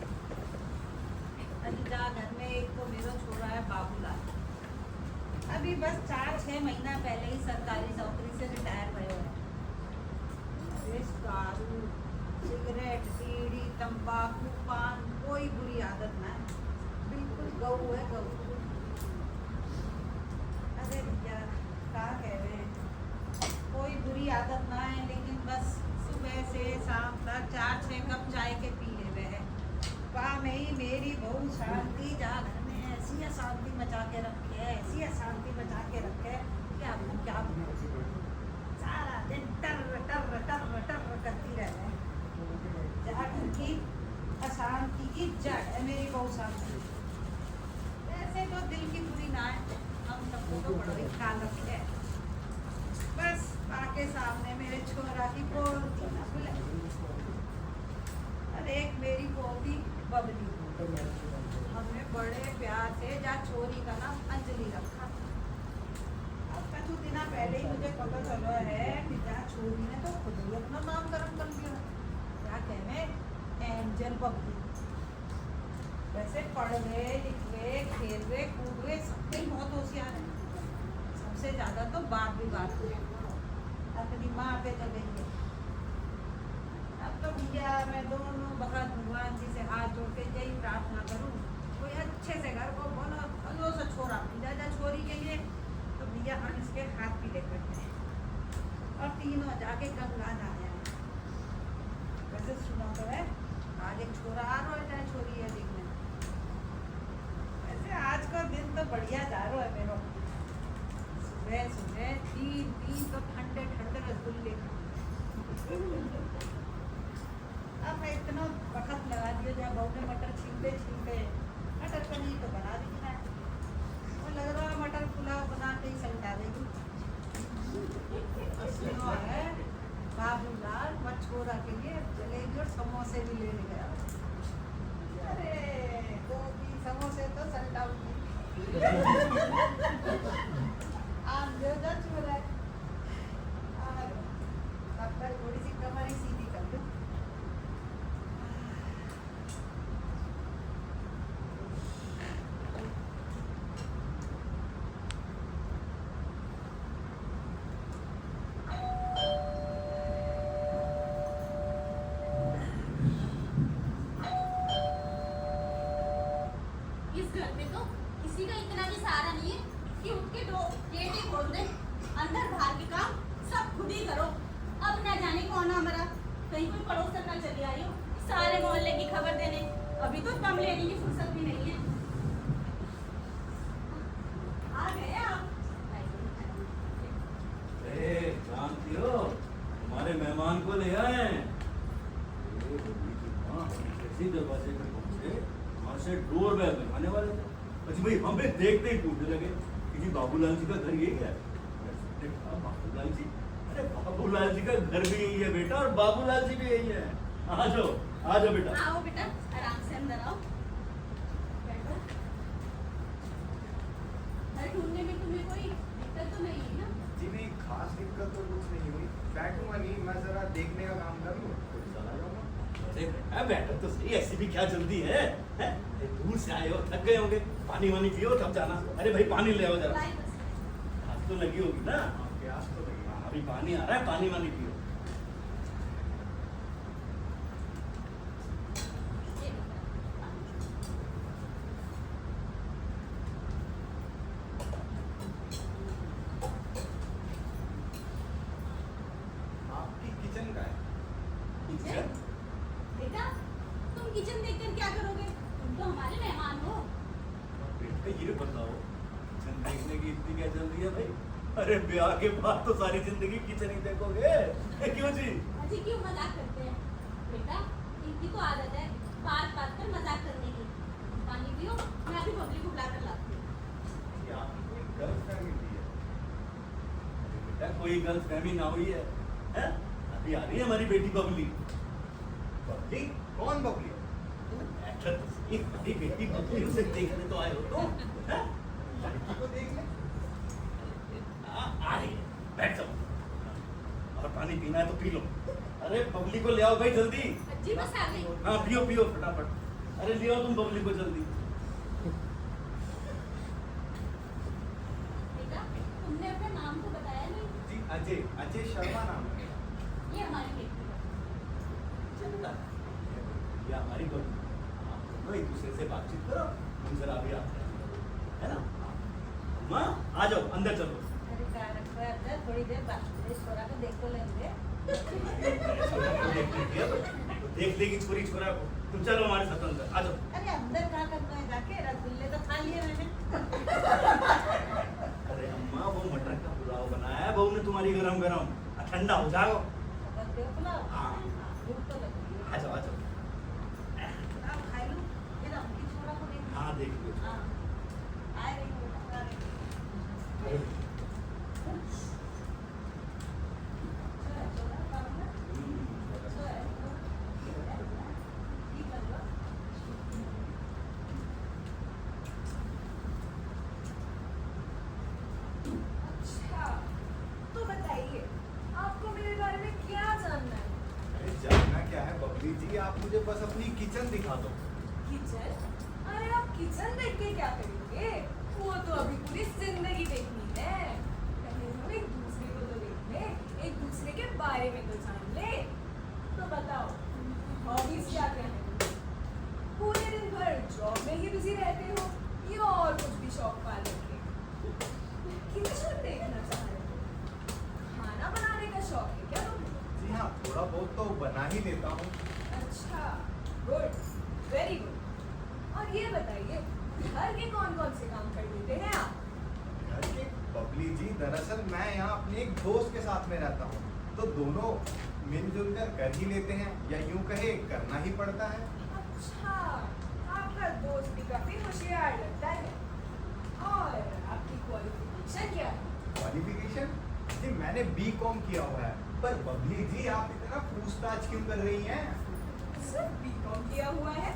अनिता घर में एक तो मेरा छोरा है बाबूलाल, अभी बस 4-6 महीना पहले ही सरकारी नौकरी से रिटायर हुए हैं। अरे दारू, सिगरेट, बीड़ी, तंबाकू, पान, कोई बुरी आदत ना है, बिल्कुल गऊ है गऊ। अरे भैया क्या कह रहे हैं, कोई बुरी आदत ना है, लेकिन बस सुबह से शाम तक 4-6 कप चाय के पी ले हुए हैं। वाह में ही मेरी बहू शांति जहाँ घर में ऐसी अशांति मचा के रखी है, ऐसी अशांति मचा के रखे है, क्या बोलूं क्या बोलूं। सारा दिन टर टर टर टर करती रहते हैं। जहाँ घर की अशांति की जड़ है मेरी बहू शांति। वैसे तो दिल की बुरी ना है, हम सबको तो बड़ा ही ख्याल रखते हैं। बस आके सामने मेरे छोरा की पोती ना भूले, और एक मेरी पोती बबली। हमने बड़े प्यार से जा छोरी का नाम अंजलि रखा। अब कुछ दिन पहले ही मुझे पता चला है कि जा छोरी ने तो खुद ही अपना नामकरण कर लिया। क्या कहने, एंजल बबली। वैसे पढ़वे लिखवे खेलवे कूदवे सबके बहुत होशियार है, सबसे ज्यादा तो बात भी बात है, अपनी माँ पे तो गई है। अब तो भैया मैं दोनों बखत भगवान जी से हाथ जोड़ के यही प्रार्थना करूँ, कोई अच्छे से घर को बोलो भलो से छोरा मिल जाए छोरी के लिए, तो भैया हम इसके हाथ भी ले करते हैं और तीनों जाके गंगा नहाया है। वैसे सुना तो है आज एक छोरा आ रहा है, चाहे छोरी है देखने। वैसे आज का दिन तो बढ़िया जा रहा है मेरा। सुबह सुबह 3 तो ठंडे ठंडे रसगुल्ले। अब मैं इतना वक्त लगा दिया, जब बहू ने मटर छीलते छीलते मटर पनीर तो बना दी है, वो लग रहा है मटर पुलाव बना के ही सलटा देगी। है बाबूलाल मछोरा के लिए जलेबी और समोसे भी लेने गया। अरे 2-3 समोसे तो सलटाऊंगी। आप जो जा छोरा है, अब तक थोड़ी सी कमर ही सीधी कर लो। इस घर में तो किसी का इतना भी सहारा नहीं है कि उठ के गेट ही खोल दे, अंदर बाहर के काम सब खुद ही करो। अब ना जाने कौन हमारा कहीं कोई पड़ोस ना चली आई हो सारे मोहल्ले की खबर देने, अभी तो कम लेने की फुर्सत भी नहीं है। आ गए आप? जानती हो हमारे मेहमान को ले आए। कैसी दरवाजे पे पहुंचे, वहां से डोर बेल लगाने वाले थे। अच्छा भाई हमें देखते ही पूछने लगे कि जी बाबूलाल जी का घर यही है। बाबूलाल जी, अरे बाबूलाल जी का घर भी यही है बेटा, और बाबूलाल जी भी यही है। आ जाओ बेटा। आओ बेटा, अंदर आओ बैठो। घर ढूंढने में तुम्हें कोई दिक्कत तो नहीं है ना? जी नहीं, खास दिक्कत तो कुछ नहीं हुई। बैठूंगा नहीं, मैं जरा देखने का काम कर लूँ, फिर चला जाऊंगा। अरे बैठो तो सही, ऐसी भी क्या जल्दी है, हैं? अरे दूर से आए हो, थक गए होंगे, पानी वानी पियो तब जाना। अरे भाई पानी ले आओ जरा, लाई बस। हाथ तो लगी होगी ना। हाँ, प्यास तो लगी है। अभी पानी आ रहा है, पानी वानी पियो। ये लो। आपकी किचन का है? किचन? बेटा तुम किचन देखकर क्या करोगे? तुम तो हमारे मेहमान हो। बेटा ये बताओ, किचन देखने की इतनी क्या जल्दी है भाई? अरे ब्याह के बाद तो सारी जिंदगी किचन ही देखोगे, क्यों जी? अजी क्यों मजाक करते हैं? बेटा इनकी तो आदत है बात बात पर मजाक करने की। पानी पियो, मैं अभी बबली को बुला कर लाती हूँ। कि आपकी कोई गर्लफ्रेंड है? अरे बेटा कोई गलतफहमी ना हुई है, हैं? अभी आ रही है हमारी बेटी बबली। बबली? कौन बबली? बैठो तो सही, हमारी बेटी बबली, उसे देखने तो आए हो तुम, हैं? लड़की को देख ले। आ रही है, बैठ जाओ। और पानी पीना है तो पी लो। अरे बबली को ले आओ भाई जल्दी। अजी बस आ गई। हाँ पियो पियो फटाफट। अरे ले आओ तुम बबली को जल्दी। बेटा तुमने अपना नाम तो बताया नहीं। जी अजय, अजय शर्मा नाम है। ये हमारी बेटी है। चलता है। ये हमारी बबली, आप दोनों एक दूसरे से बातचीत करो, हम जरा अभी आते हैं, है ना? माँ आ जाओ, अंदर चलो। अरे क्या रखो है अंदर, थोड़ी देर बाद छोरा को देख तो लेंगे। देख लेगी छोरी छोरा को। तुम चलो हमारे साथ अंदर, आ जाओ। अरे अंदर क्या करना है जाके, रसगुल्ले तो खा लिए मैंने। अरे अम्मा वो मटर का पुलाव बनाया है बहू ने तुम्हारी गरम गरम, ठंडा हो जाओ। बस देख लो। हाँ। भूख तो लगी है। आ जाओ आ जाओ। आप खाई लो, ये ना उनकी छोरा को देख। हाँ देख लो। हाँ, आए रही हो, आ रही हो। छोरा, छोरा, काम ना। छोरा, ठीक है लो। अच्छा, तो बताइए आपको मेरे बारे में क्या जानना है? अरे जानना क्या है बबली जी, आप मुझे बस अपनी किचन दिखा दो। किचन? अरे आप किचन देख के क्या करेंगे? वो तो अभी पूरी जिंदगी देखनी है। पहले हम एक दूसरे को तो देख ले, एक दूसरे के बारे में तो जान ले। तो बताओ, हॉबीज क्या क्या है? पूरे दिन भर जॉब में ही बिजी रहते हो या और कुछ भी शौक पाल रखे? किचन देखना चाह रहे हो? खाना बनाने का शौक है क्या तुम्हें? जी हाँ, थोड़ा बहुत तो बना ही लेता हूँ। अच्छा, गुड, वेरी गुड। और ये बताइए, घर के कौन कौन से काम कर लेते हैं आप? घर के बबली जी, दरअसल मैं यहाँ अपने एक दोस्त के साथ में रहता हूँ, तो दोनों मिलजुल कर ही लेते हैं, या यूं कहे करना ही पड़ता है। अच्छा, आपका दोस्त भी काफी होशियार लगता है। और आपकी क्वालिफिकेशन क्या है? क्वालिफिकेशन? जी मैंने बीकॉम किया हुआ है। पर बबली जी आप इतना पूछताछ क्यों कर रही हैं? सिर्फ बीकॉम किया हुआ है?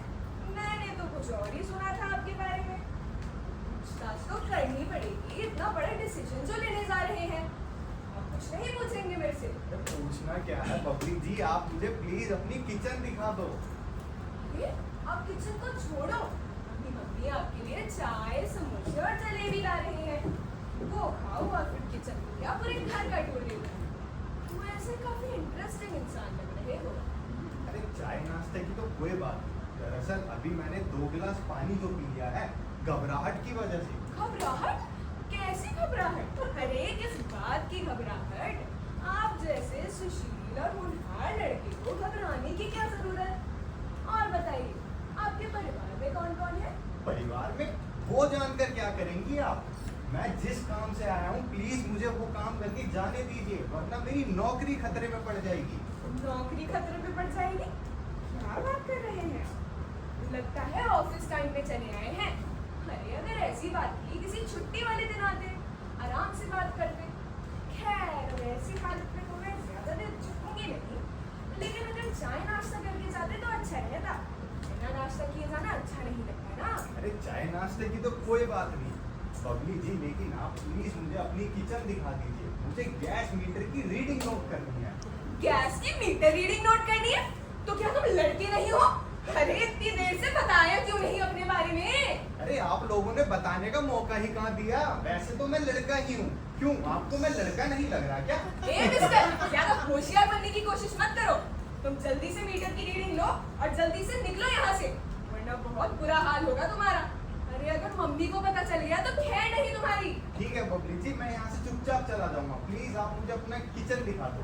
मैंने तो कुछ और ही सुना था आपके बारे में। पूछताछ तो करनी पड़ेगी, इतना बड़ा डिसीजन जो लेने जा रहे हैं। आप कुछ नहीं पूछेंगे मेरे से? अरे पूछना क्या है बबली जी, आप मुझे प्लीज अपनी किचन दिखा दो। ये, आप किचन को छोड़ो। अभी मम्मी आपके लिए चाय, समोसे और जलेबी ला रहे हैं। वो खाओ और फिर किचन को क्या पूरे घर का टूर लेना है। तुम ऐसे काफी इंटरेस्टिंग इंसान लग रहे हो। अरे चाय नाश्ते की तो कोई बात नहीं, दरअसल अभी मैंने 2 गिलास पानी जो पी लिया है घबराहट की वजह से। घबराहट? कैसी घबराहट? अरे किस बात की घबराहट? आप जैसे सुशील और होनहार लड़के को घबराने की क्या जरूरत? और बताइए, आपके परिवार में कौन कौन है? परिवार में वो जानकर क्या करेंगी आप? मैं जिस काम से आया हूँ प्लीज मुझे वो काम करके जाने दीजिए, वरना मेरी नौकरी खतरे में पड़ जाएगी। नौकरी खतरे में पड़ जाएगी? क्या बात कर रहे हैं? लगता है ऑफिस टाइम पे चले आए हैं। अरे अगर ऐसी बात थी किसी छुट्टी वाले दिन आते, आराम से बात करते। खैर ऐसी हालत में तो मैं ज्यादा देर चुकूंगी नहीं, लेकिन अगर चाय नाश्ता करके जाते तो अच्छा रहता। बिना नाश्ता किए जाना अच्छा नहीं लगता ना। अरे चाय नाश्ते की तो कोई बात नहीं बबली जी, लेकिन आप प्लीज मुझे अपनी किचन दिखा दीजिए। मुझे गैस मीटर की रीडिंग नोट करनी है। गैस की मीटर रीडिंग नोट करनी है? तो क्या तुम लड़के नहीं हो? अरे इतनी देर से बताया क्यों नहीं अपने बारे में? अरे आप लोगों ने बताने का मौका ही कहाँ दिया? वैसे तो मैं लड़का ही हूँ। क्यों, आपको मैं लड़का नहीं लग रहा क्या? ए मिस्टर, ज्यादा होशियार बनने की कोशिश मत करो। तुम जल्दी से मीटर की रीडिंग लो और जल्दी से निकलो यहाँ से, वरना बहुत बुरा हाल होगा तुम्हारा। अरे अगर मम्मी को पता चल गया तो खैर नहीं तुम्हारी। ठीक है बबली जी, मैं यहाँ से चुपचाप चला जाऊंगा। प्लीज आप मुझे अपना किचन दिखा दो।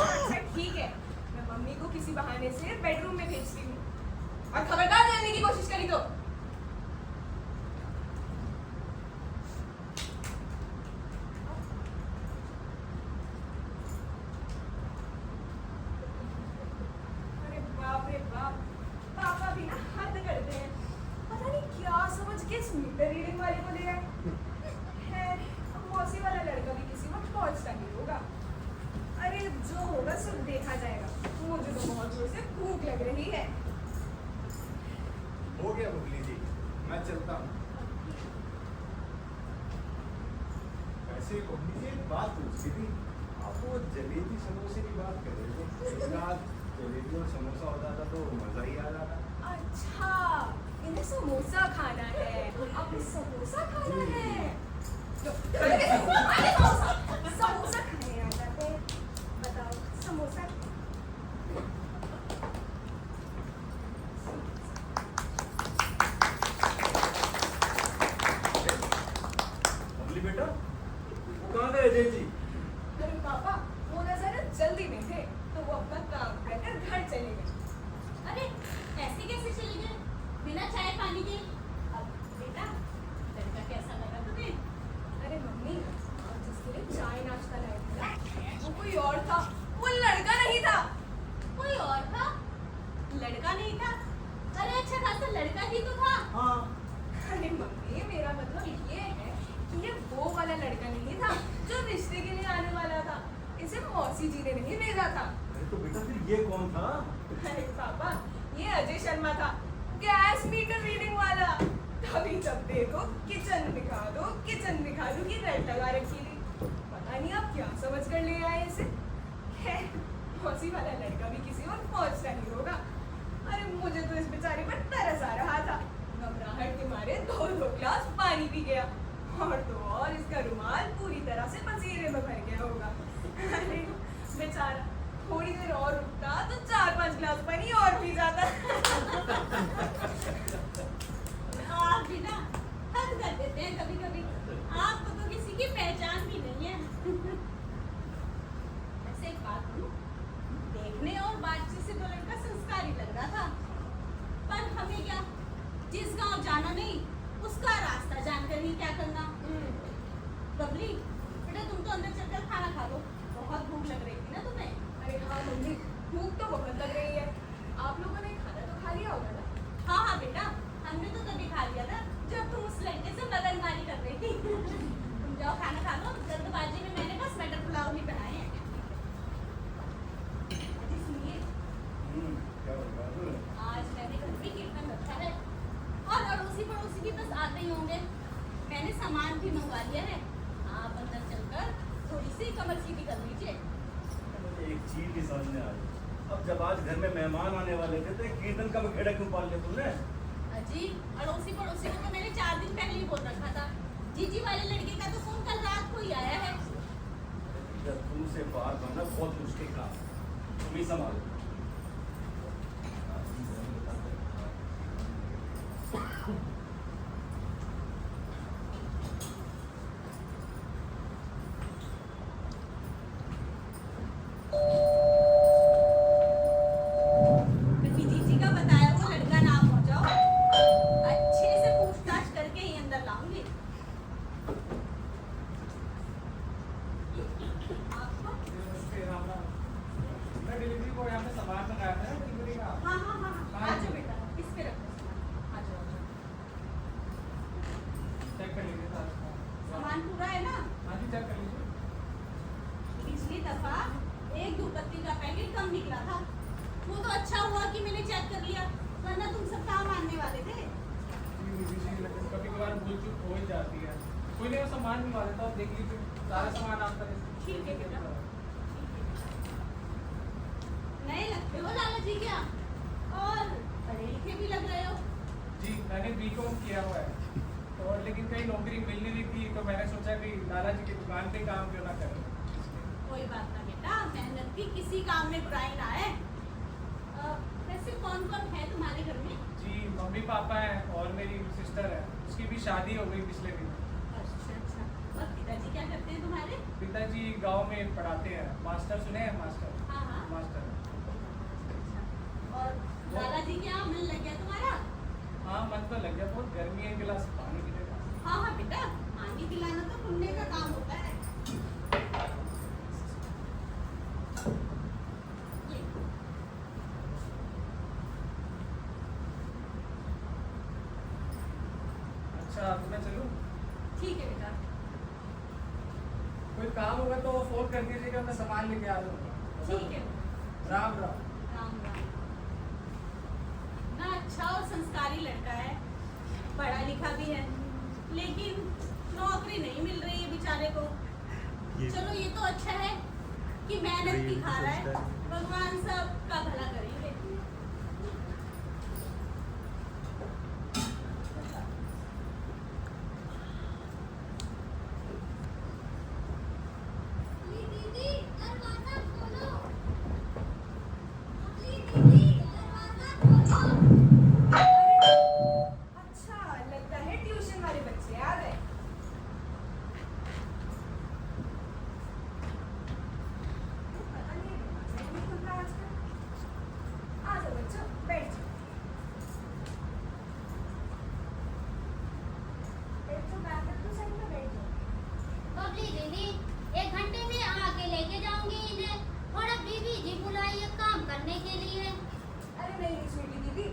अच्छा ठीक है, मैं मम्मी को किसी बहाने से बेडरूम में भेजती हूँ और खबरदार जलने की कोशिश करी तो। अरे बाप रे बाप, पापा भी ना हद करते हैं। पता नहीं क्या समझ के इस मीटर रीडिंग वाले को ले आए। खैर, मौसी वाला लड़का भी किसी वक्त पहुंचता ही होगा। अरे जो होगा सब देखा जाएगा। मुझे तो बहुत जोर से भूख लग रही है। हो गया बबली जी, मैं चलता हूँ। वैसे बबली जी एक बात पूछती थी, आप वो जलेबी समोसे की बात कर रहे थे। एक रात जलेबी और समोसा हो जाता तो मजा ही आ जाता। अच्छा, इन्हें समोसा खाना है। अब समोसा खाना है। अरे समोसा खाने आ जाते हैं। बताओ समोसा। बबली बेटा, वो कहाँ गए अजय जी? अरे पापा, वो ना जरा जल्दी में थे तो वो अपना काम करकर घर चले गए। अरे ऐसे कैसे चले गए बिना चाय पानी के? अब बेटा लड़का कैसा लगा तुम्हें? अरे मम्मी, आप जिसके लिए चाय नाश्ता लाए थे ना, वो कोई और था। वो लड़का नहीं था। कोई और था? लड़का नहीं था? अरे अच्छा खासा लड़का ही तो था। हाँ। अरे मम्मी, मेरा मतलब ये है कि ये वो वाला लड़का नहीं था जो रिश्ते के लिए आने वाला था। इसे मौसी जी ने नहीं भेजा था। अरे तो बेटा फिर ये कौन था? अरे पापा, ये अजय शर्मा था, गैस मीटर रीडिंग वाला। तभी जब देखो किचन दिखा दो की रेड लगा रखी थी। पता नहीं आप क्या समझ कर ले आए इसे। खैर, मौसी वाला लड़का भी किसी और पहुंचता नहीं होगा। अरे मुझे तो इस बेचारे पर तरस आ रहा था। घबराहट के मारे 2 गिलास पानी पी गया, और तो और इसका रुमाल पूरी तरह से पसीने में भर गया होगा। अरे बेचारा, थोड़ी देर और रुकता तो 4-5 गिलास पानी और पी जाता। आप भी ना हद कर देते हैं कभी कभी। आपको तो किसी की पहचान भी नहीं है। ऐसे एक बात कहूं, देखने और बातचीत से तो लड़का संस्कारी लग रहा था, पर हमें क्या, जिस गांव जाना नहीं उसका रास्ता जानकर ही क्या करना। बबली बेटा, तुम तो अंदर चलकर खाना खा लो, बहुत भूख लग रही थी ना तुम्हें। अरे हाँ मम्मी, भूख तो बहुत लग रही है। आप लोगों ने खाना तो खा लिया होगा ना? हाँ हाँ बेटा, हमने तो तभी खा लिया था जब तुम उस लड़के से मगनमारी कर रही थी। तुम जाओ खाना खा लो, जल्दबाजी में मैंने बस मटर पुलाव ही बनाए हैं। अजी सुनिए, क्या बोल? आज मैंने घर में कीर्तन रखा है और अड़ोसी पड़ोसी भी बस आते ही होंगे। मैंने सामान भी मंगवा लिया है, आप अंदर चलकर थोड़ी सी कमर सीधी कर लीजिए। मुझे एक चीज भी समझ में आ रही। अब जब आज घर में मेहमान आने वाले थे तो एक कीर्तन का खेड़ा क्यों पाल लिया तुमने? अजी अड़ोसी पड़ोसी को तो मैंने 4 दिन पहले ही बोल रखा था। जीजी वाले लड़के का तो फोन कल रात को ही आया है। जब तुमसे बात करना बहुत मुश्किल काम है, तुम ही संभालो। कभी जीजी का बताया वो लड़का ना पहुंचाओ, अच्छे से पूछताछ करके ही अंदर लाऊंगी। आपको? मैं डिलीवरी बॉय, यहाँ पे सामान मंगाया था डिलीवरी का। हाँ हाँ हाँ हाँ, आ जाओ बेटा, इस पे रखो सामान, आ जाओ आ जाओ। चेक कर लीजिए सारा सामान पूरा है ना? हाँ जी, चेक कर लीजिए। पिछली दफा 1 धूपबत्ती का पैकेट कम निकला था, वो तो अच्छा हुआ कि मैंने चेक कर लिया। वरना तुम सब काम आने वाले थे। लेकिन कभी कभार भूल चूक हो ही जाती है। कोई नहीं, वो सामान मंगवा देता हूँ, देख लीजिए सारा सामान आपका। ठीक है बेटा। नए लगते हो लाला जी क्या? और पढ़े लिखे भी लग रहे हो। जी मैंने बीकॉम किया हुआ है, और लेकिन कहीं नौकरी मिल नहीं रही थी, तो मैंने सोचा कि लाला जी की दुकान पे काम क्यों ना करें। कोई बात ना बेटा, मेहनत की किसी काम में बुराई ना है। वैसे कौन कौन है तुम्हारे घर में? जी मम्मी पापा हैं और मेरी सिस्टर है, उसकी भी शादी हो गई पिछले दिन। अच्छा अच्छा। और पिताजी क्या करते हैं तुम्हारे? पिताजी गांव में पढ़ाते हैं, मास्टर सुने हैं? मास्टर। हाँ हाँ। मास्टर। और दादाजी क्या मन लग गया तुम्हारा? हाँ मन तो लग गया, बहुत गर्मी है, गिलास पानी पीने का। हाँ हाँ बेटा, पानी पिलाना तो पुण्य का काम होता है। ये। अच्छा तो मैं चलूँ? ठीक है बेटा। कोई काम होगा तो फोन कर दीजिएगा, मैं सामान लेके आ जाऊँगा। ठीक है। राम राम। राम राम। ना अच्छा और संस्कारी लड़का है, पढ़ा लिखा भी है, लेकिन नौकरी नहीं मिल रही है बेचारे को। चलो ये तो अच्छा है कि मेहनत दिखा रहा है, भगवान सबका भला करेंगे। दीदी दरवाजा खोलो। दीदी दरवाजा खोलो। अच्छा लगता है ट्यूशन वाले बच्चे आ गए। पता नहीं दरवाजा नहीं खुल रहा आजकल। आ जाओ बच्चों, बैठ जाओ। बैठ जाओ, बैग रख दो साइड में, बैठ जाओ। बबली दीदी 1 घंटे में आके लेके जाऊंगी इन्हें, थोड़ा बीबी जी बुलाई है काम करने के लिए। अरे नहीं स्वीटी दीदी,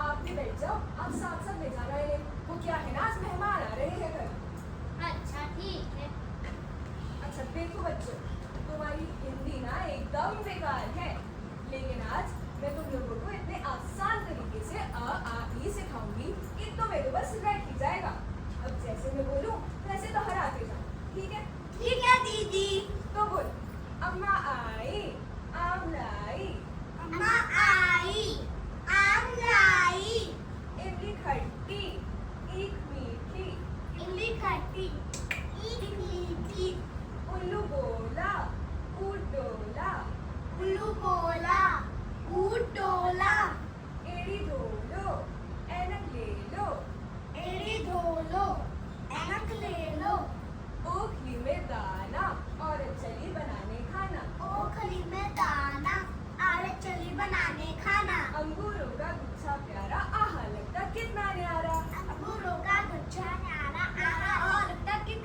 आप भी बैठ जाओ, आप साथ साथ ले जाना है। वो क्या है ना, आज मेहमान आ रहे हैं घर। अच्छा ठीक है। अच्छा देखो बच्चों, तुम्हारी हिंदी ना एकदम बेकार है, लेकिन आज मैं तुम लोगों को इतने आसान तरीके से अ आ ई सिखाऊंगी कि तुम्हें तो बस रट ही जाएगा। अब जैसे मैं बोलूं वैसे तो हराते जाओ, ठीक है? ठीक है दीदी। तो बोल, अम्मा आई, आम लाई, अम्मा आई, आम लाई, इमली खट्टी, ईख मीठी, इमली खट्टी, ईख मीठी, उल्लू बोला, ऊँट डोला, उल्लू बोला, ऊँट डोला, एड़ी धोलो, ऐनक ले लो, एड़ी धो लो, ऐनक ले लो, ओखली में दाना और चली बनाने खाना, ओखली में दाना, आरे चली बनाने खाना, अंगूरों का गुच्छा प्यारा, आहा लगता कितना न्यारा, अंगूरों का गुच्छा न्यारा, आरा और लगता कितना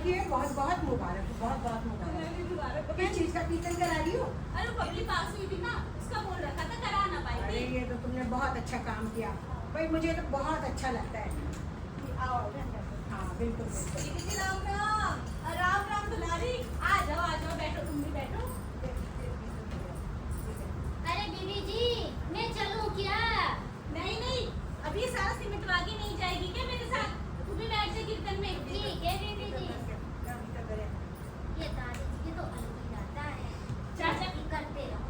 रखिए, बहुत बहुत मुबारक, बहुत बहुत तुम्हें मुबारक। भी मुबारक हो। किस चीज का कीर्तन करा रही हो? अरे पगली पास हुई थी ना, उसका बोल रखा था करा ना पाई अरे थी। ये तो तुमने बहुत अच्छा काम किया भाई, मुझे तो बहुत अच्छा लगता है। आओ अंदर। हाँ बिल्कुल बिल्कुल। दीदी राम राम। राम राम दुलारी। आ जाओ बैठो, तुम भी बैठो। अरे बीबी जी, मैं चलूं क्या? नहीं नहीं, अभी ये सारा सिमटवा के नहीं जाएगी क्या मेरे साथ? तू भी बैठ जा कीर्तन में। ठीक है बीबी जी। ये दादी जी तो अलग ही रहता है, चाचा की करते रहो।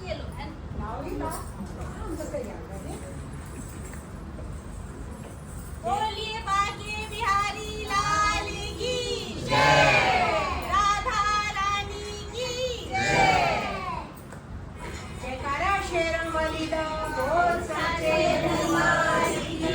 ये लो बहन। लाओगी ना? हम तो तैयार कर रहे हैं। बोलिए बाके बिहारी लाल की जय। राधा रानी की जय। जयकारा शेरन वाली दा बोल साचे दरबार की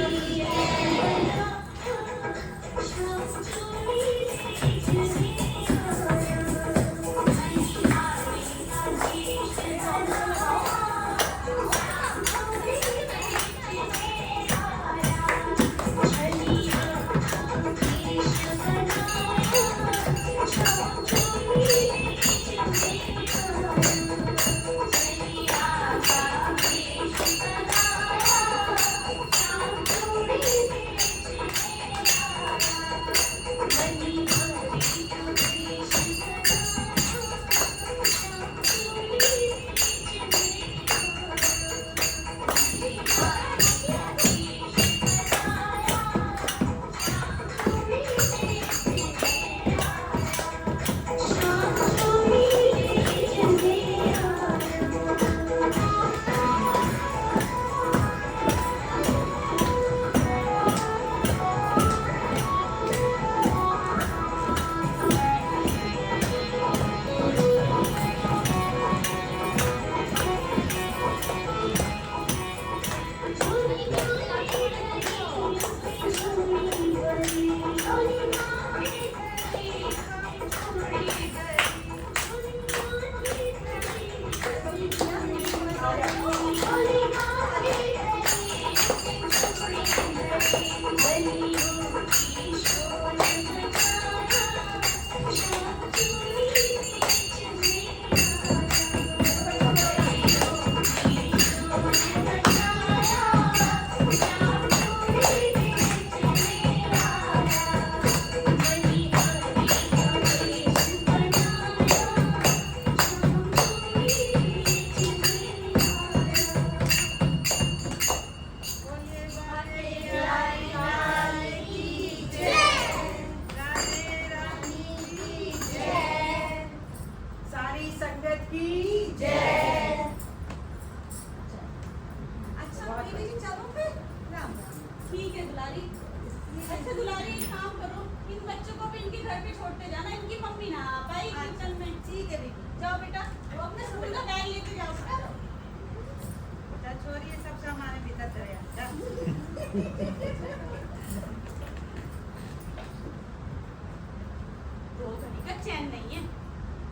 दो घड़ी का चैन नहीं है।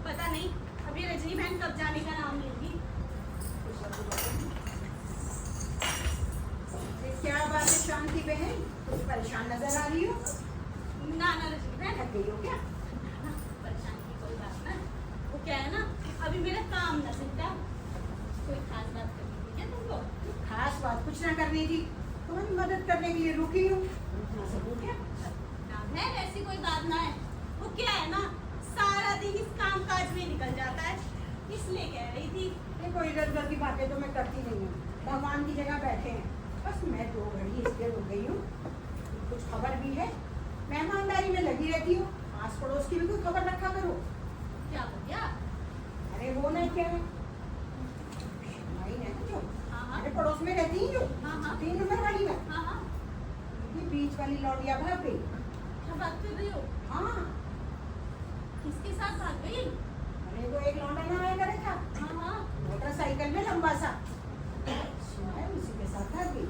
पता नहीं अभी रजनी बहन कब जाने का नाम लेगी। क्या बात है शांति बहन, कुछ परेशान नजर आ रही हो? ना ना रजनी बहन, थक गई हो क्या? परेशान की कोई बात ना। वो क्या है ना, अभी मेरा काम न सिमटा। कोई खास बात करनी थी क्या तुमको? खास बात कुछ ना करनी थी, तुम्हारी मदद करने के लिए रुकी हूँ। क्या? काम है, ऐसी कोई बात ना है। वो क्या है ना, सारा दिन इस काम काज में निकल जाता है, इसलिए कह रही थी। ये कोई इधर उधर की बातें तो मैं करती नहीं हूँ, भगवान की जगह बैठे हैं। बस मैं 2 घड़ी इसलिए रुक गई हूँ, कुछ खबर भी है, मेहमानदारी में लगी रहती हूँ। आस पड़ोस की भी कोई खबर रखा करो। क्या हो गया? अरे वो नहीं क्या है, भाई है ना जो हाँ हाँ अरे पड़ोस में रहती है जो हाँ हाँ 3 नंबर वाली में, हाँ हाँ। ये बीच वाली लौटिया भाग गई। क्या बात कर रही हो? हाँ किसके साथ भाग गई? अरे तो एक लौंडा ना आया करे था हाँ हाँ। मोटरसाइकिल में लंबा सा, मैं उसी के साथ भाग गई।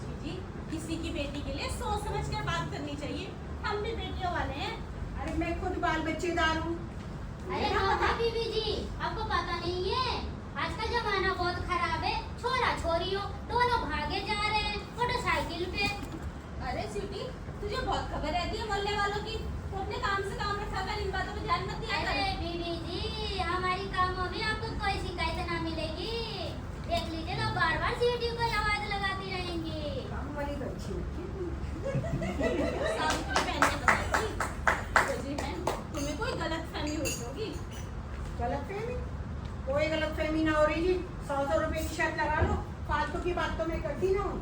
जी जी, किसी की बेटी के लिए सोच समझ कर बात करनी चाहिए। हम भी बेटियों वाले हैं। अरे मैं खुद बाल बच्चेदार हूँ। अरे हाँ हाँ बीबी जी, आपको पता नहीं है, आज का जमाना बहुत खराब है। छोरा छोरियों दोनों भागे जा रहे हैं मोटरसाइकिल पे। सावित्री बहन ने बताई थी। जी बहन, तुम्हें कोई गलतफहमी हुई होगी। गलतफहमी? कोई गलतफहमी ना हो रही जी। 100 रुपए की शर्ट लगा लो, फालतू की बात तो मैं करती ना हूँ।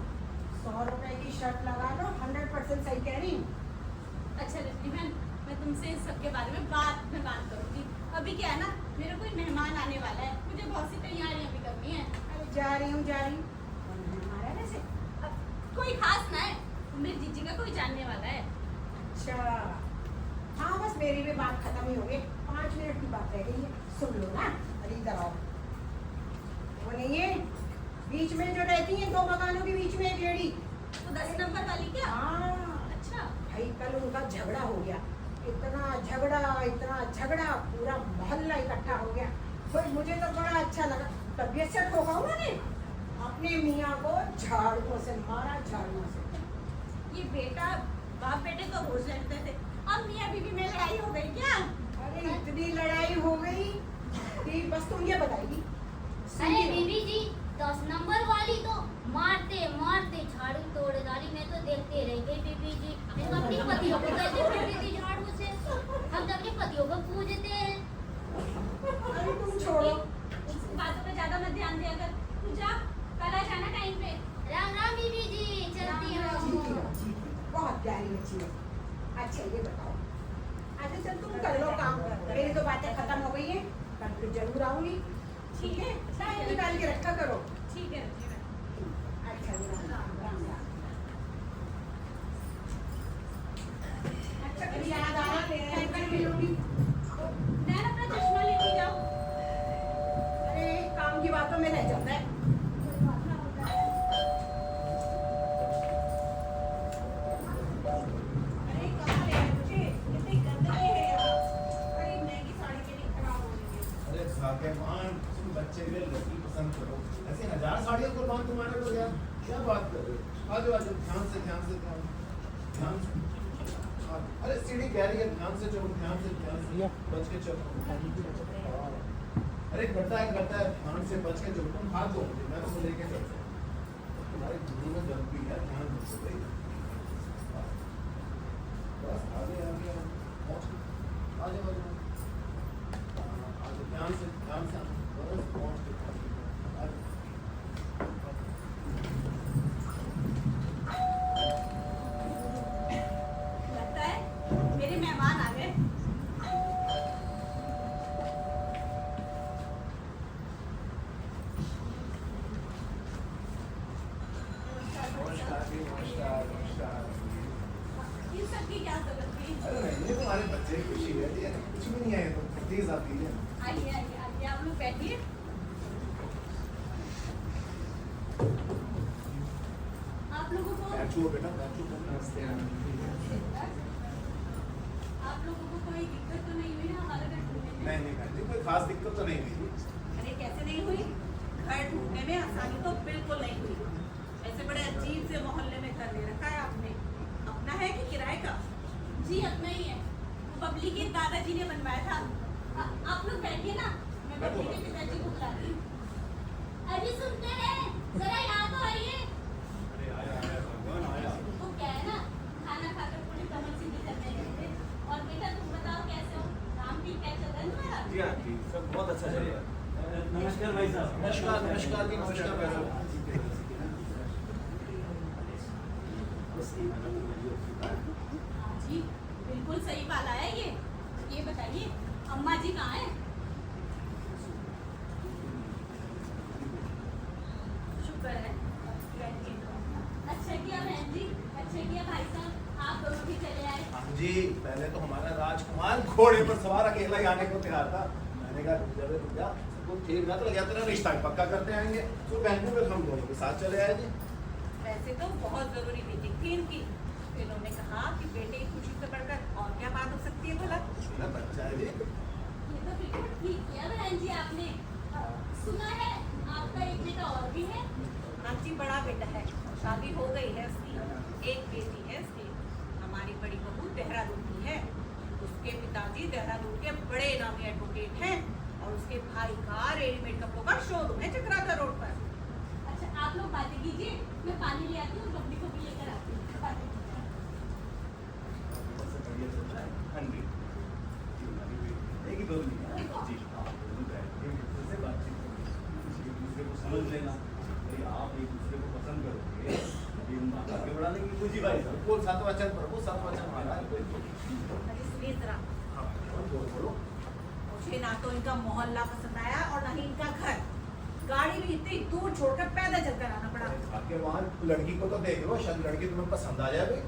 100 रुपए की शर्ट लगा लो, 100% सही कह रही हूँ। अच्छा रजनी बहन, मैं तुमसे इस सब के बारे में बाद में बात करूंगी। अभी क्या है ना, मेरा कोई मेहमान आने वाला है, मुझे बहुत सी तैयारियां भी करनी है। अरे जा रही हूँ कौन है हमारा वैसे? अब कोई खास ना है, मेरी जीजी का कोई जानने वाला है। अच्छा, हाँ बस मेरी भी बात खत्म ही हो गई। 5 मिनट की बात रह गई है, सुन लो ना। अरे इधर आओ। वो नहीं है बीच में जो रहती है 2 मकानों के बीच में एक लेडी। वो 10 नंबर वाली क्या? हाँ अच्छा, भाई कल उनका झगड़ा हो गया। इतना झगड़ा पूरा मोहल्ला इकट्ठा हो गया। भाई मुझे तो बड़ा अच्छा लगा। तबीयत से ठोका उन्होंने अपने मियाँ को झाड़ुओं से मारा, झाड़ुओं से। ये बेटा बाप बेटे तो रोज लड़ते थे, अब मियाँ बीवी में लड़ाई हो गई क्या? अरे इतनी लड़ाई हो गई कि बस तुम ये बताइए। अरे बीबी जी 10 नंबर वाली तो मारते मारते झाड़ू तोड़ डाली। मैं तो देखते रह गई बीबी जी। मैं तो अपने पतियों को कैसे पीटती थी झाड़ू से। हम तो अपने पतियों को पूजते हैं। अरे तुम छोड़ो। उसकी बातों पे ज्यादा मत ध्यान दिया कर। तू जा, कल आ जाना टाइम पे। राम राम बीबी जी, चलती जीती हूँ। रहो, जीती रहो। बहुत प्यारी बच्ची है। अच्छा ये बताओ, अच्छा चल तुम कर लो काम। मेरी तो बातें खत्म हो गई है, कल फिर जरूर आऊंगी। ठीक है, टाइम निकाल के रखा करो। ठीक है रजनी बहन। अच्छा राम राम। अच्छा कभी याद आना टाइम पर मिलूंगी। नैन अपना चश्मा लेके जाओ। अरे काम की बातों में रह जाता है। अरे कहाँ ले आए मुझे? इतनी गंदगी है यहाँ। अरे महंगी साड़ी के लिए खराब हो रही है। अरे भाग्यवान, तुम बच्चे के लड़की पसंद करो। ऐसे 1000 साड़ियाँ कुर्बान तुम्हारे को यार, क्या बात कर रहे हो? आ जाओ ध्यान से ध्यान से। अरे सीढ़ी कह रही है, ध्यान से चलो, ध्यान से बच के चलो। अरे गड्ढा है, ध्यान से बच के चलो। तुम हाथ दो मुझे, मैं तो लेके चलता हूँ। तुम्हारी गुरु में दर्द भी है, ध्यान से भाई। बस आगे पहुँच, आ जाओ ध्यान से बस पहुँच के लगता है मेरे मेहमान आ गए। नमस्कार। इन सब की क्या जरूरत थी? अरे नहीं, तुम्हारे बच्चे की खुशी रहती है, कुछ भी नहीं है, तो प्लीज आप लीजिए। आइए आप लोग बैठिए। आप लोगों को बैठो बेटा, बैठो। नमस्ते। आप लोगों को कोई दिक्कत तो नहीं हुई ना हमारे घर ढूंढने में? नहीं बहन जी, कोई खास दिक्कत तो नहीं हुई। अरे कैसे नहीं हुई? घर ढूंढने में आसानी तो बिल्कुल नहीं हुई। ऐसे बड़े अजीब से मोहल्ले में घर ले रखा है आपने। अपना है कि किराए का? जी अपना ही है। वो बबली के दादाजी ने बनवाया था। आप लोग बैठिए ना, मैं बबली के पिताजी को बुलाती हूँ। अभी सुनते हैं, जरा यहाँ तो आइए। अरे आया भगवान आया। वो क्या है ना, खाना खाकर पूरी कमर सीधी करने गए थे। और बेटा तुम बताओ कैसे हो? काम भी क्या चल रहा है तुम्हारा? जी हाँ जी, सब बहुत अच्छा चल रहा है। नमस्कार भाई साहब। नमस्कार जी, नमस्कार भाई साहब। हाँ जी, बिल्कुल सही वाला है ये। ये बताइए अम्मा जी कहाँ हैं? शुक्र है। अच्छा किया बहन जी, अच्छा किया भाई साहब, आप दोनों भी चले आए। हाँ जी, पहले तो हमारा राजकुमार घोड़े पर सवार अकेला ही आने को तैयार था। मैंने कहा रुक जा, सबको ठीक ना तो लगा तेरा रिश्ता पक्का करते आएंगे। तो बहनों में हम दोनों के साथ चले आए जी। वैसे तो बहुत जरूरी मीटिंग थी इनकी। इन्होंने कहा कि बेटे की खुशी से बढ़कर और क्या बात हो सकती है भला? ना बच्चा है जी। ये तो बिल्कुल ठीक किया बहन जी आपने। सुना है आपका एक बेटा और भी है? हाँ जी, बड़ा बेटा है, शादी हो गई है उसकी। एक बेटी है उसकी। हमारी बड़ी बहू देहरादून की है। उसके पिताजी देहरादून के बड़े नामी एडवोकेट हैं और उसके भाई का रेडीमेड कपड़ों का शोरूम है चक्राता रोड पर। अच्छा आप लोग बातें कीजिए, मैं पानी ले आती हूँ, बबली को भी लेकर आती हूँ। बातें कीजिए। सबसे बढ़िया चल रहा है। हाँ जी। जी, हमारी भी एक ही बबली है। जी, आप दोनों बैठ के एक दूसरे से बातचीत करो। एक दूसरे को समझ लेना। भाई आप एक दूसरे को पसंद करोगे, ये आगे बढ़ाने की कुछ ही भाई साहब। बोल सतवचन प्रभु, सतवचन महाराज। अरे सुनिए जरा, हाँ, बोलो। मुझे ना तो इनका मोहल्ला पसंद आया और ना ही इनका घर। गाड़ी भी इतनी दूर छोड़कर पैदल चलकर आना पड़ा। भाग्यवान लड़की को तो देख लो, शायद लड़की तुम्हें पसंद आ जाए।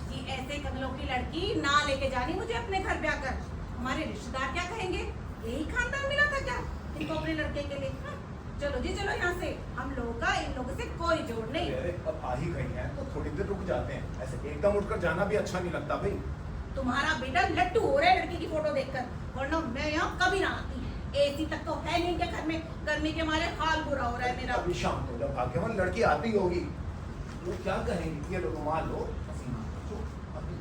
जी ऐसे कमलों की लड़की ना लेके जानी मुझे अपने घर ब्याह कर। हमारे रिश्तेदार क्या कहेंगे? यही खानदान मिला था क्या इनको अपने लड़के के लिए? हाँ, चलो जी चलो यहाँ से, हम लोगों का इन लोगों से कोई जोड़ नहीं। अरे अब आ ही गई हैं तो थोड़ी देर रुक जाते हैं, ऐसे एकदम उठकर जाना भी अच्छा नहीं लगता भाई। तुम्हारा बेटा लट्टू हो रहा है लड़की की फोटो देखकर, वरना मैं यहाँ कभी ना आती। एसी तक तो है नहीं इनके घर में, गर्मी के मारे हाल बुरा हो रहा है मेरा। अभी शांत हो जाओ भाग्यवान, लड़की आती होगी, वो क्या कहेंगी? ये लो रुमाल लो, पसीना पोंछो, अभी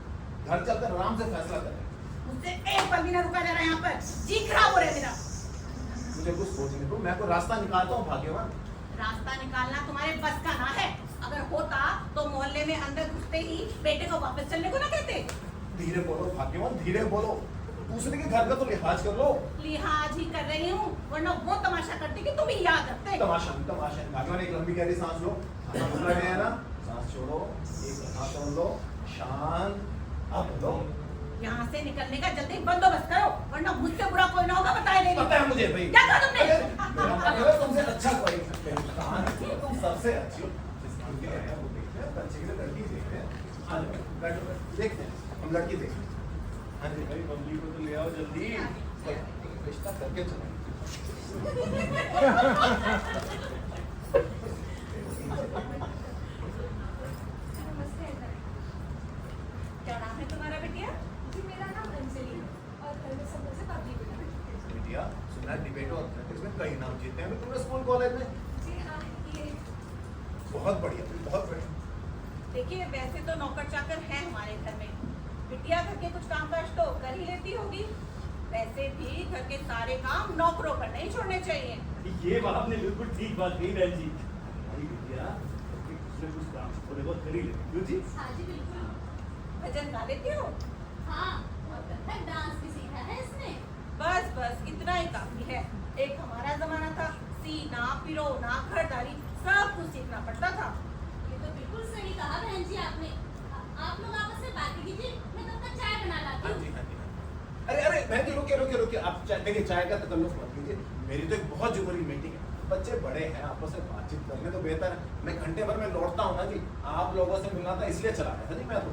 घर चलकर आराम से फैसला करें। मुझसे एक पल भी ना रुका जा रहा है यहाँ पर, जी खराब हो रहा है मेरा। मुझे कुछ सोचने दो, मैं कोई रास्ता निकालता हूँ भाग्यवान। रास्ता निकालना तुम्हारे बस का ना है। अगर होता तो मोहल्ले में अंदर घुसते ही बेटे को वापस चलने को ना कहते। धीरे बोलो भाग्यवान, धीरे बोलो, दूसरे के घर का तो लिहाज कर लो। लिहाज ही कर रही हूँ, वरना वो तमाशा करती कि तुम ही याद रखते। तमाशा भाग्यवान, एक लंबी गहरी सांस लो, खाना भूख लगे है ना, सांस छोड़ो, एक सांस छोड़ लो, शांत। अब लो, यहाँ से निकलने का जल्दी बंदोबस्त करो, वरना मुझसे बुरा कोई ना होगा, बताए नहीं। पता है मुझे भाई। क्या कहा तुमने? अगर तुमसे अच्छा कोई नहीं सकते, कहाँ है? तुम सबसे अच्छी हो। जिस लड़की है वो देखते हैं, बच्चे के लिए लड़की देखते हैं। आ जाओ, बैठो, देखते हैं, हम लड़की देखते हैं। हाँ जी भाई बबली को तो ले आओ जल्दी। रिश्ता करके चलो। नमस्ते अंकल। क्या नाम है तुम्हारा बिटिया? जी मेरा नाम अंजलि है और घर में सब मुझसे बबली बुलाते हैं। बिटिया सुना, डिबेट और एथलेटिक्स में कई नाम जीते हैं तुमने स्कूल कॉलेज में। जी ये बहुत बढ़िया, बहुत बढ़िया। देखिए वैसे तो नौकर चाकर है हमारे घर में, बिटिया घर के कुछ काम काज तो कर ही लेती होगी। वैसे भी घर के सारे काम नौकरों पर नहीं छोड़ने चाहिए। ये बात आपने बिल्कुल ठीक बात कही बहन जी। हमारी बिटिया कुछ न कुछ काम थोड़े बहुत कर ही लेती। क्यों जी? हाँ जी बिल्कुल। भजन गा लेती हो? हाँ, और कथक डांस भी सीखा है इसने। बस बस इतना ही काफी है। एक हमारा जमाना था, सीना पिरोना घरदारी सब कुछ सीखना पड़ता था। ये तो बिल्कुल सही कहा बहन जी आपने। आप लोग आपस में बातें कीजिए, मैं तब तक चाय बना लाती हाँ हूँ। जी, हाँ जी, हाँ जी। अरे बहन जी रुकिए, आप देखिए चाय का तकल्लुफ मत कीजिए। मेरी तो एक बहुत जरूरी मीटिंग है, बच्चे बड़े हैं, आपस में बातचीत करने तो बेहतर है। मैं घंटे भर में लौटता हूँ ना जी, आप लोगों से मिलना था इसलिए चला गया था जी मैं तो।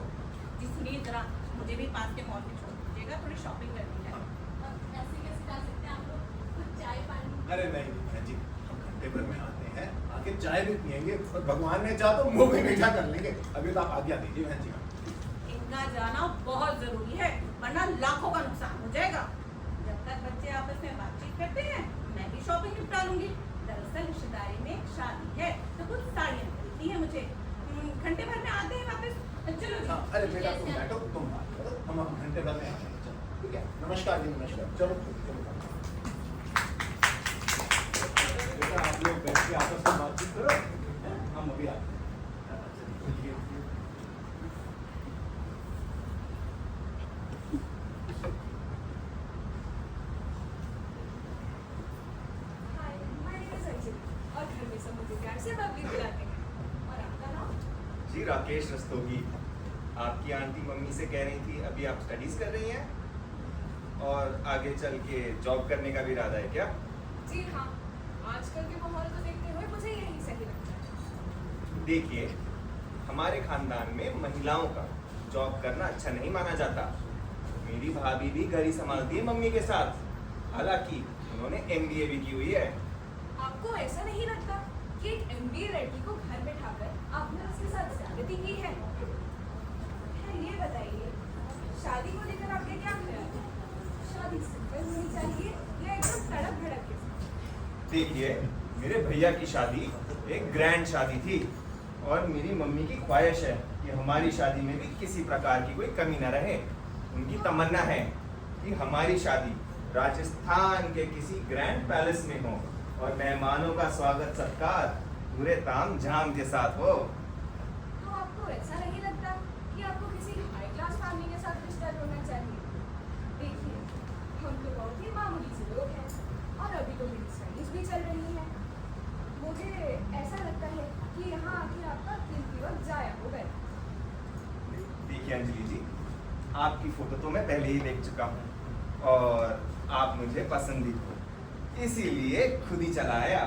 जी सुनिए जरा, मुझे भी पास के मॉल में छोड़ दीजिएगा, थोड़ी शॉपिंग करनी है। अब ऐसे कैसे जा सकते हैं आप लोग? कुछ चाय पानी? अरे नहीं बहन जी, हम घंटे भर में आते हैं, आके चाय भी पियेंगे और भगवान ने चाहा तो मुंह भी मीठा कर लेंगे। अभी तो आप आज्ञा दीजिए बहन जी। इनका जाना बहुत जरूरी है, वरना लाखों का नुकसान हो जाएगा। जब तक बच्चे आपस में बातचीत करते हैं, मैं भी शॉपिंग निपटा लूंगी। दरअसल रिश्तेदारी में एक शादी है तो कुछ साड़ियाँ खरीदनी है मुझे। घंटे भर में आते हैं वापस। चलो जी। हाँ, अरे बेटा तुम बैठो, तुम बात करो, हम घंटे भर में आते हैं। चलो ठीक है, नमस्कार जी, नमस्कार। चलो बेटा आप लोग बैठ के आपस में बातचीत करो, हम अभी आते हैं। Hi my name is Anjali और घर में सब मुझे प्यार से बबली बुलाते हैं। और आपका नाम? जी राकेश रस्तोगी। आपकी आंटी मम्मी से कह रही थी अभी आप स्टडीज कर रही हैं और आगे चल के जॉब करने का भी इरादा है क्या? जी हाँ, आजकल के माहौल को देखते हुए मुझे यही सही लगता है। देखिए, हमारे खानदान में महिलाओं का जॉब करना अच्छा नहीं माना जाता। मेरी भाभी भी घर ही संभालती है मम्मी के साथ, हालांकि उन्होंने MBA भी की हुई है। आपको ऐसा नहीं लगता कि एक MBA लड़की को घर बैठाकर आपने उसके साथ ज्यादती की है? खैर ये बताइए, शादी को लेकर आपके क्या ख्याल है? शादी सिंपल होनी चाहिए या एकदम तड़क भड़क के साथ? देखिए, मेरे भैया की शादी एक ग्रैंड शादी थी और मेरी मम्मी की ख्वाहिश है कि हमारी शादी में भी किसी प्रकार की कोई कमी न रहे। उनकी तमन्ना है कि हमारी शादी राजस्थान के किसी ग्रैंड पैलेस में हो और मेहमानों का स्वागत सत्कार पूरे ताम झाम के साथ हो। तो आपको ऐसा नहीं लगता कि आपको किसी हाई क्लास फैमिली के साथ रिश्ता जोड़ना चाहिए? देखिए, हम तो बहुत ही मामूली से लोग हैं और अभी तो मेरी स्टडीज भी चल रही है। मुझे ऐसा लगता है कि यहाँ आके आपका कीमती वक्त जाया हो गया। देखिए अंजलि जी, आपकी फोटो तो मैं पहले ही देख चुका हूँ और आप मुझे पसंद भी हो, इसीलिए खुद ही चला आया।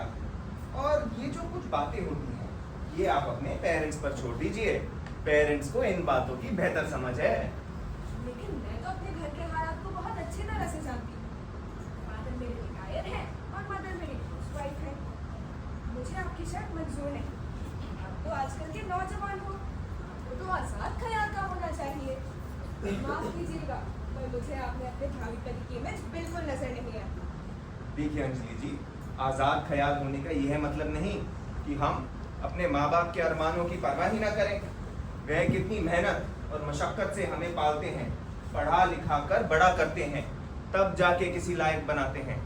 और ये जो कुछ बातें होती हैं, ये आप अपने पेरेंट्स पर छोड़ दीजिए। पेरेंट्स को इन बातों की बेहतर समझ है। लेकिन मैं तो अपने घर के हालात को बहुत अच्छी तरह से जानती हूँ। फादर मेरे रिटायर हैं और मदर मेरी हाउसवाइफ है। मुझे आपकी शर्त मंजूर नहीं। आप तो आजकल के नौजवान हो, आपको तो आजाद ख्याल का होना चाहिए। माफ कीजिएगा, पर मुझे आपने अपने भावी तरीके में बिल्कुल नजर नहीं आया। देखिए अंजलि जी, आजाद ख्याल होने का यह मतलब नहीं कि हम अपने माँ बाप के अरमानों की परवाह ही ना करें। वह कितनी मेहनत और मशक्कत से हमें पालते हैं, पढ़ा लिखा कर बड़ा करते हैं, तब जाके किसी लायक बनाते हैं।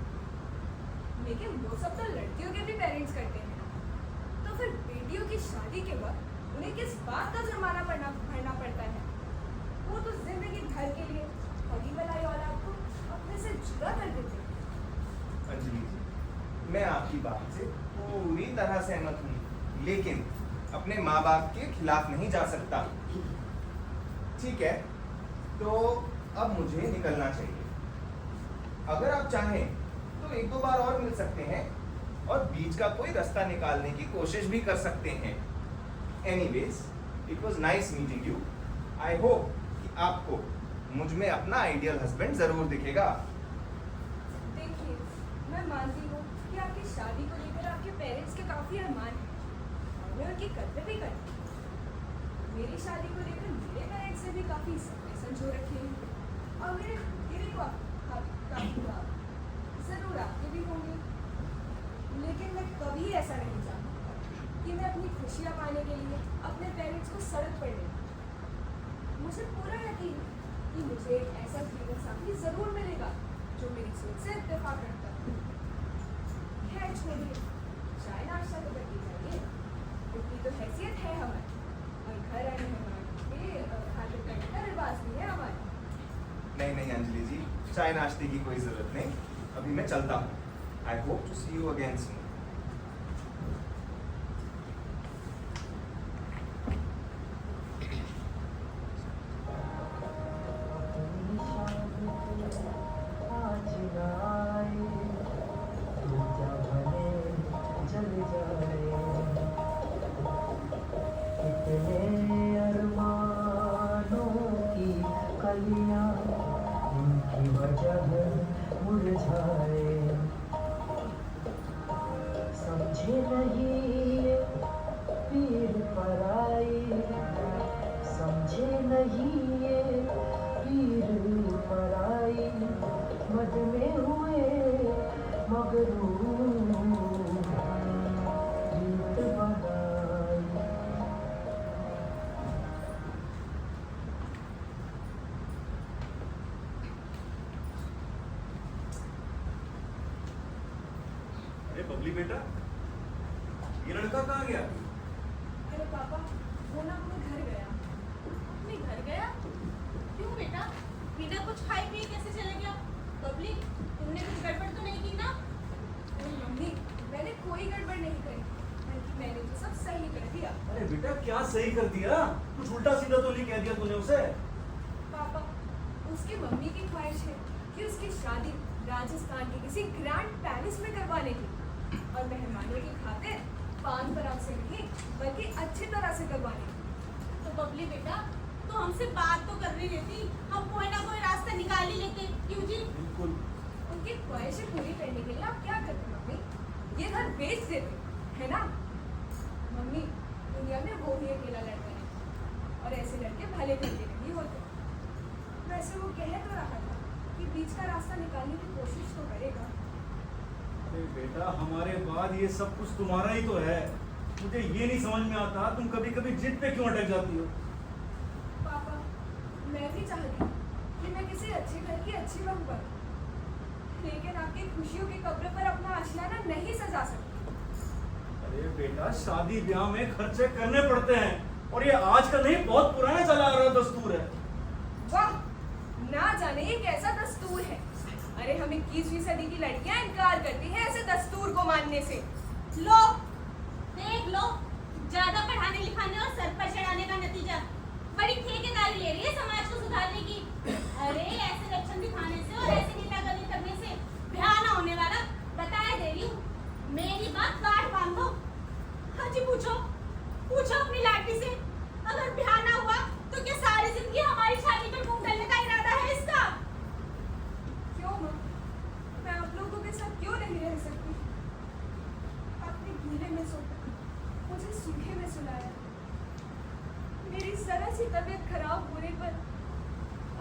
लेकिन वो सब तो लड़कियों के भी पेरेंट्स करते हैं। तो फिर बेटियों की शादी के वक्त उन्हें किस बात का जुर्माना भरना पड़ता है? वो तो जिंदगी भर के लिए पली बलाई औलाद को अपने से जुदा कर देते हैं। अंजलि जी, मैं आपकी बात से पूरी तरह सहमत हूँ, लेकिन अपने माँ बाप के खिलाफ नहीं जा सकता। ठीक है, तो अब मुझे निकलना चाहिए। अगर आप चाहें तो एक दो बार और मिल सकते हैं और बीच का कोई रास्ता निकालने की कोशिश भी कर सकते हैं। Anyways, it was nice meeting you. I hope कि आपको मुझ में अपना आइडियल हस्बैंड जरूर दिखेगा। देखिए, मैं मानती हूँ कि आपकी शादी को लेकर आपके पेरेंट्स के काफी अरमान हैं और मैं उनकी कदर भी करती हूँ। मेरी शादी को लेकर मेरे पेरेंट्स से भी काफी संजो रखे हैं और मेरे धीरे को काफी जरूर आपके भी होंगे। लेकिन मैं कभी ऐसा नहीं चाहती कि मैं अपनी खुशियाँ पाने के लिए अपने पेरेंट्स को सड़क पर ले। मुझे पूरा यकीन है कि मुझे एक ऐसा जीवन साथी जरूर मिलेगा जो मेरी सोच से इत्तेफाक करता है। खैर छोड़िए, चाय नाश्ता तो करनी चाहिए, इतनी तो हैसियत है हमारी और घर आने हमारे खातिर करने का रिवाज भी है हमारा। नहीं नहीं अंजलि जी, चाय नाश्ते की कोई जरूरत नहीं, अभी मैं चलता हूँ। I hope to see you again soon. समझे नहीं पीर पराई, समझे नहीं पीर पराई, मद में हुए मगरूर गीत बनाई। अरे बबली बेटा, ये लड़का कहाँ गया? अरे पापा, वो ना अपने घर गया। अपने घर गया? क्यों बेटा, बिना कुछ खाए पिए कैसे चले गया? बबली, तुमने कुछ गड़बड़ तो नहीं की ना? अरे मम्मी, मैंने कोई गड़बड़ नहीं करी, बल्कि मैंने तो सब सही कर दिया। अरे बेटा, क्या सही कर दिया? कुछ उल्टा सीधा तो नहीं कह दिया तूने उसे? पापा, उसकी मम्मी की ख्वाहिश है कि उसकी शादी राजस्थान के किसी ग्रैंड पैलेस में करवाने की और मेहमानों की खातिर पान पराग से नहीं बल्कि अच्छी तरह से करवाने की। तो बबली बेटा, तो हमसे बात तो कर रही रहती, हम कोई ना कोई रास्ता निकाल ही लेते। क्यों जी? बिल्कुल। उनकी ख्वाहिशें पूरी करने के लिए आप क्या करते मम्मी? ये घर बेच देते, है ना? मम्मी, दुनिया में वो ही अकेला लड़का है और ऐसे लड़के भले भले नहीं होते। वैसे वो कह तो रहा था कि बीच का रास्ता निकालने की कोशिश तो करेगा। अरे बेटा, हमारे बाद ये सब कुछ तुम्हारा ही तो है। मुझे ये नहीं समझ में आता तुम कभी कभी जिद पे क्यों अटक जाती हो। पापा, मैं भी चाहती हूँ कि मैं किसी अच्छे घर की अच्छी बहू बनूं, लेकिन आपकी खुशियों के कब्र पर अपना आशियाना नहीं सजा सकती। अरे बेटा, शादी ब्याह में खर्चे करने पड़ते हैं और ये आज का नहीं, बहुत पुराना चला आ रहा दस्तूर है। वाह, ना जाने ये कैसा दस्तूर है। अरे हम 21वीं सदी की लड़कियां इनकार करती हैं ऐसे दस्तूर को मानने से। लो देख लो, ज्यादा पढ़ाने लिखाने और सर पर चढ़ाने का नतीजा। बड़ी ठेकेदारी ले रही है समाज को सुधारने की। अरे ऐसे लक्षण दिखाने से और ऐसे नेतागिरी करने से ब्याह ना होने वाला, बताया दे रही हूँ। मेरी बात काट बांधो। हाँ जी, पूछो अपनी लाठी से, अगर ब्याह ना हुआ तो क्या सारी जिंदगी हमारी शादी पर मुंह डालने का इरादा है इसका? क्यों माँ, मैं आप लोगों के साथ क्यों नहीं रह सकती? आपने गीले में सोता, मुझे सूखे में सुलाया। मेरी जरा सी तबीयत खराब होने पर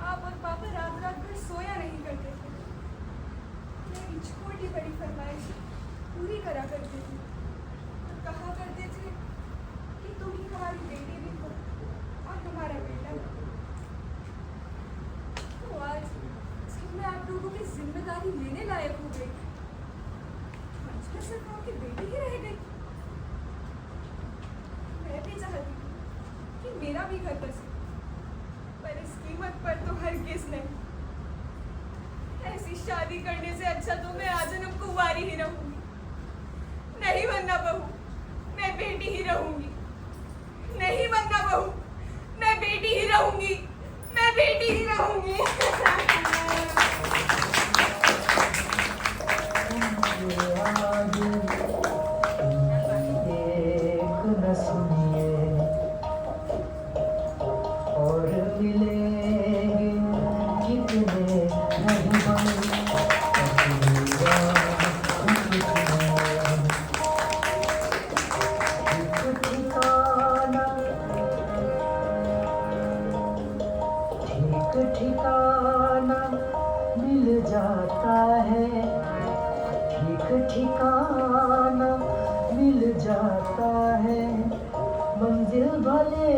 आप और पापा रात रात भर सोया नहीं करते थे। मेरी छोटी बड़ी फरमाइश पूरी करा करते थे और कहा करते थे कि तुम ही हमारी बेटी भी हो और हमारा बेटा भी। तो आज जब मैं आप लोगों की जिम्मेदारी लेने लायक हो गई, आज मैं सिर्फ आपकी बेटी ही रह गई। मैं भी चाहती हूँ कि मेरा भी घर बसे, पर इस कीमत पर तो हरगिज़ नहीं। ऐसी शादी करने से अच्छा तो मैं आजन्म कुंवारी ही रहूंगी। नहीं बनना बहू, मैं बेटी ही रहूंगी। नहीं बनना बहू, मैं बेटी ही रहूंगी। मैं बेटी ही रहूंगी। एक न सुनिए और मिलेंगे कितने नहीं हम ठीक ठिकाना मिल जाता है, ठीक ठिकाना मिल जाता है, मंजिल भले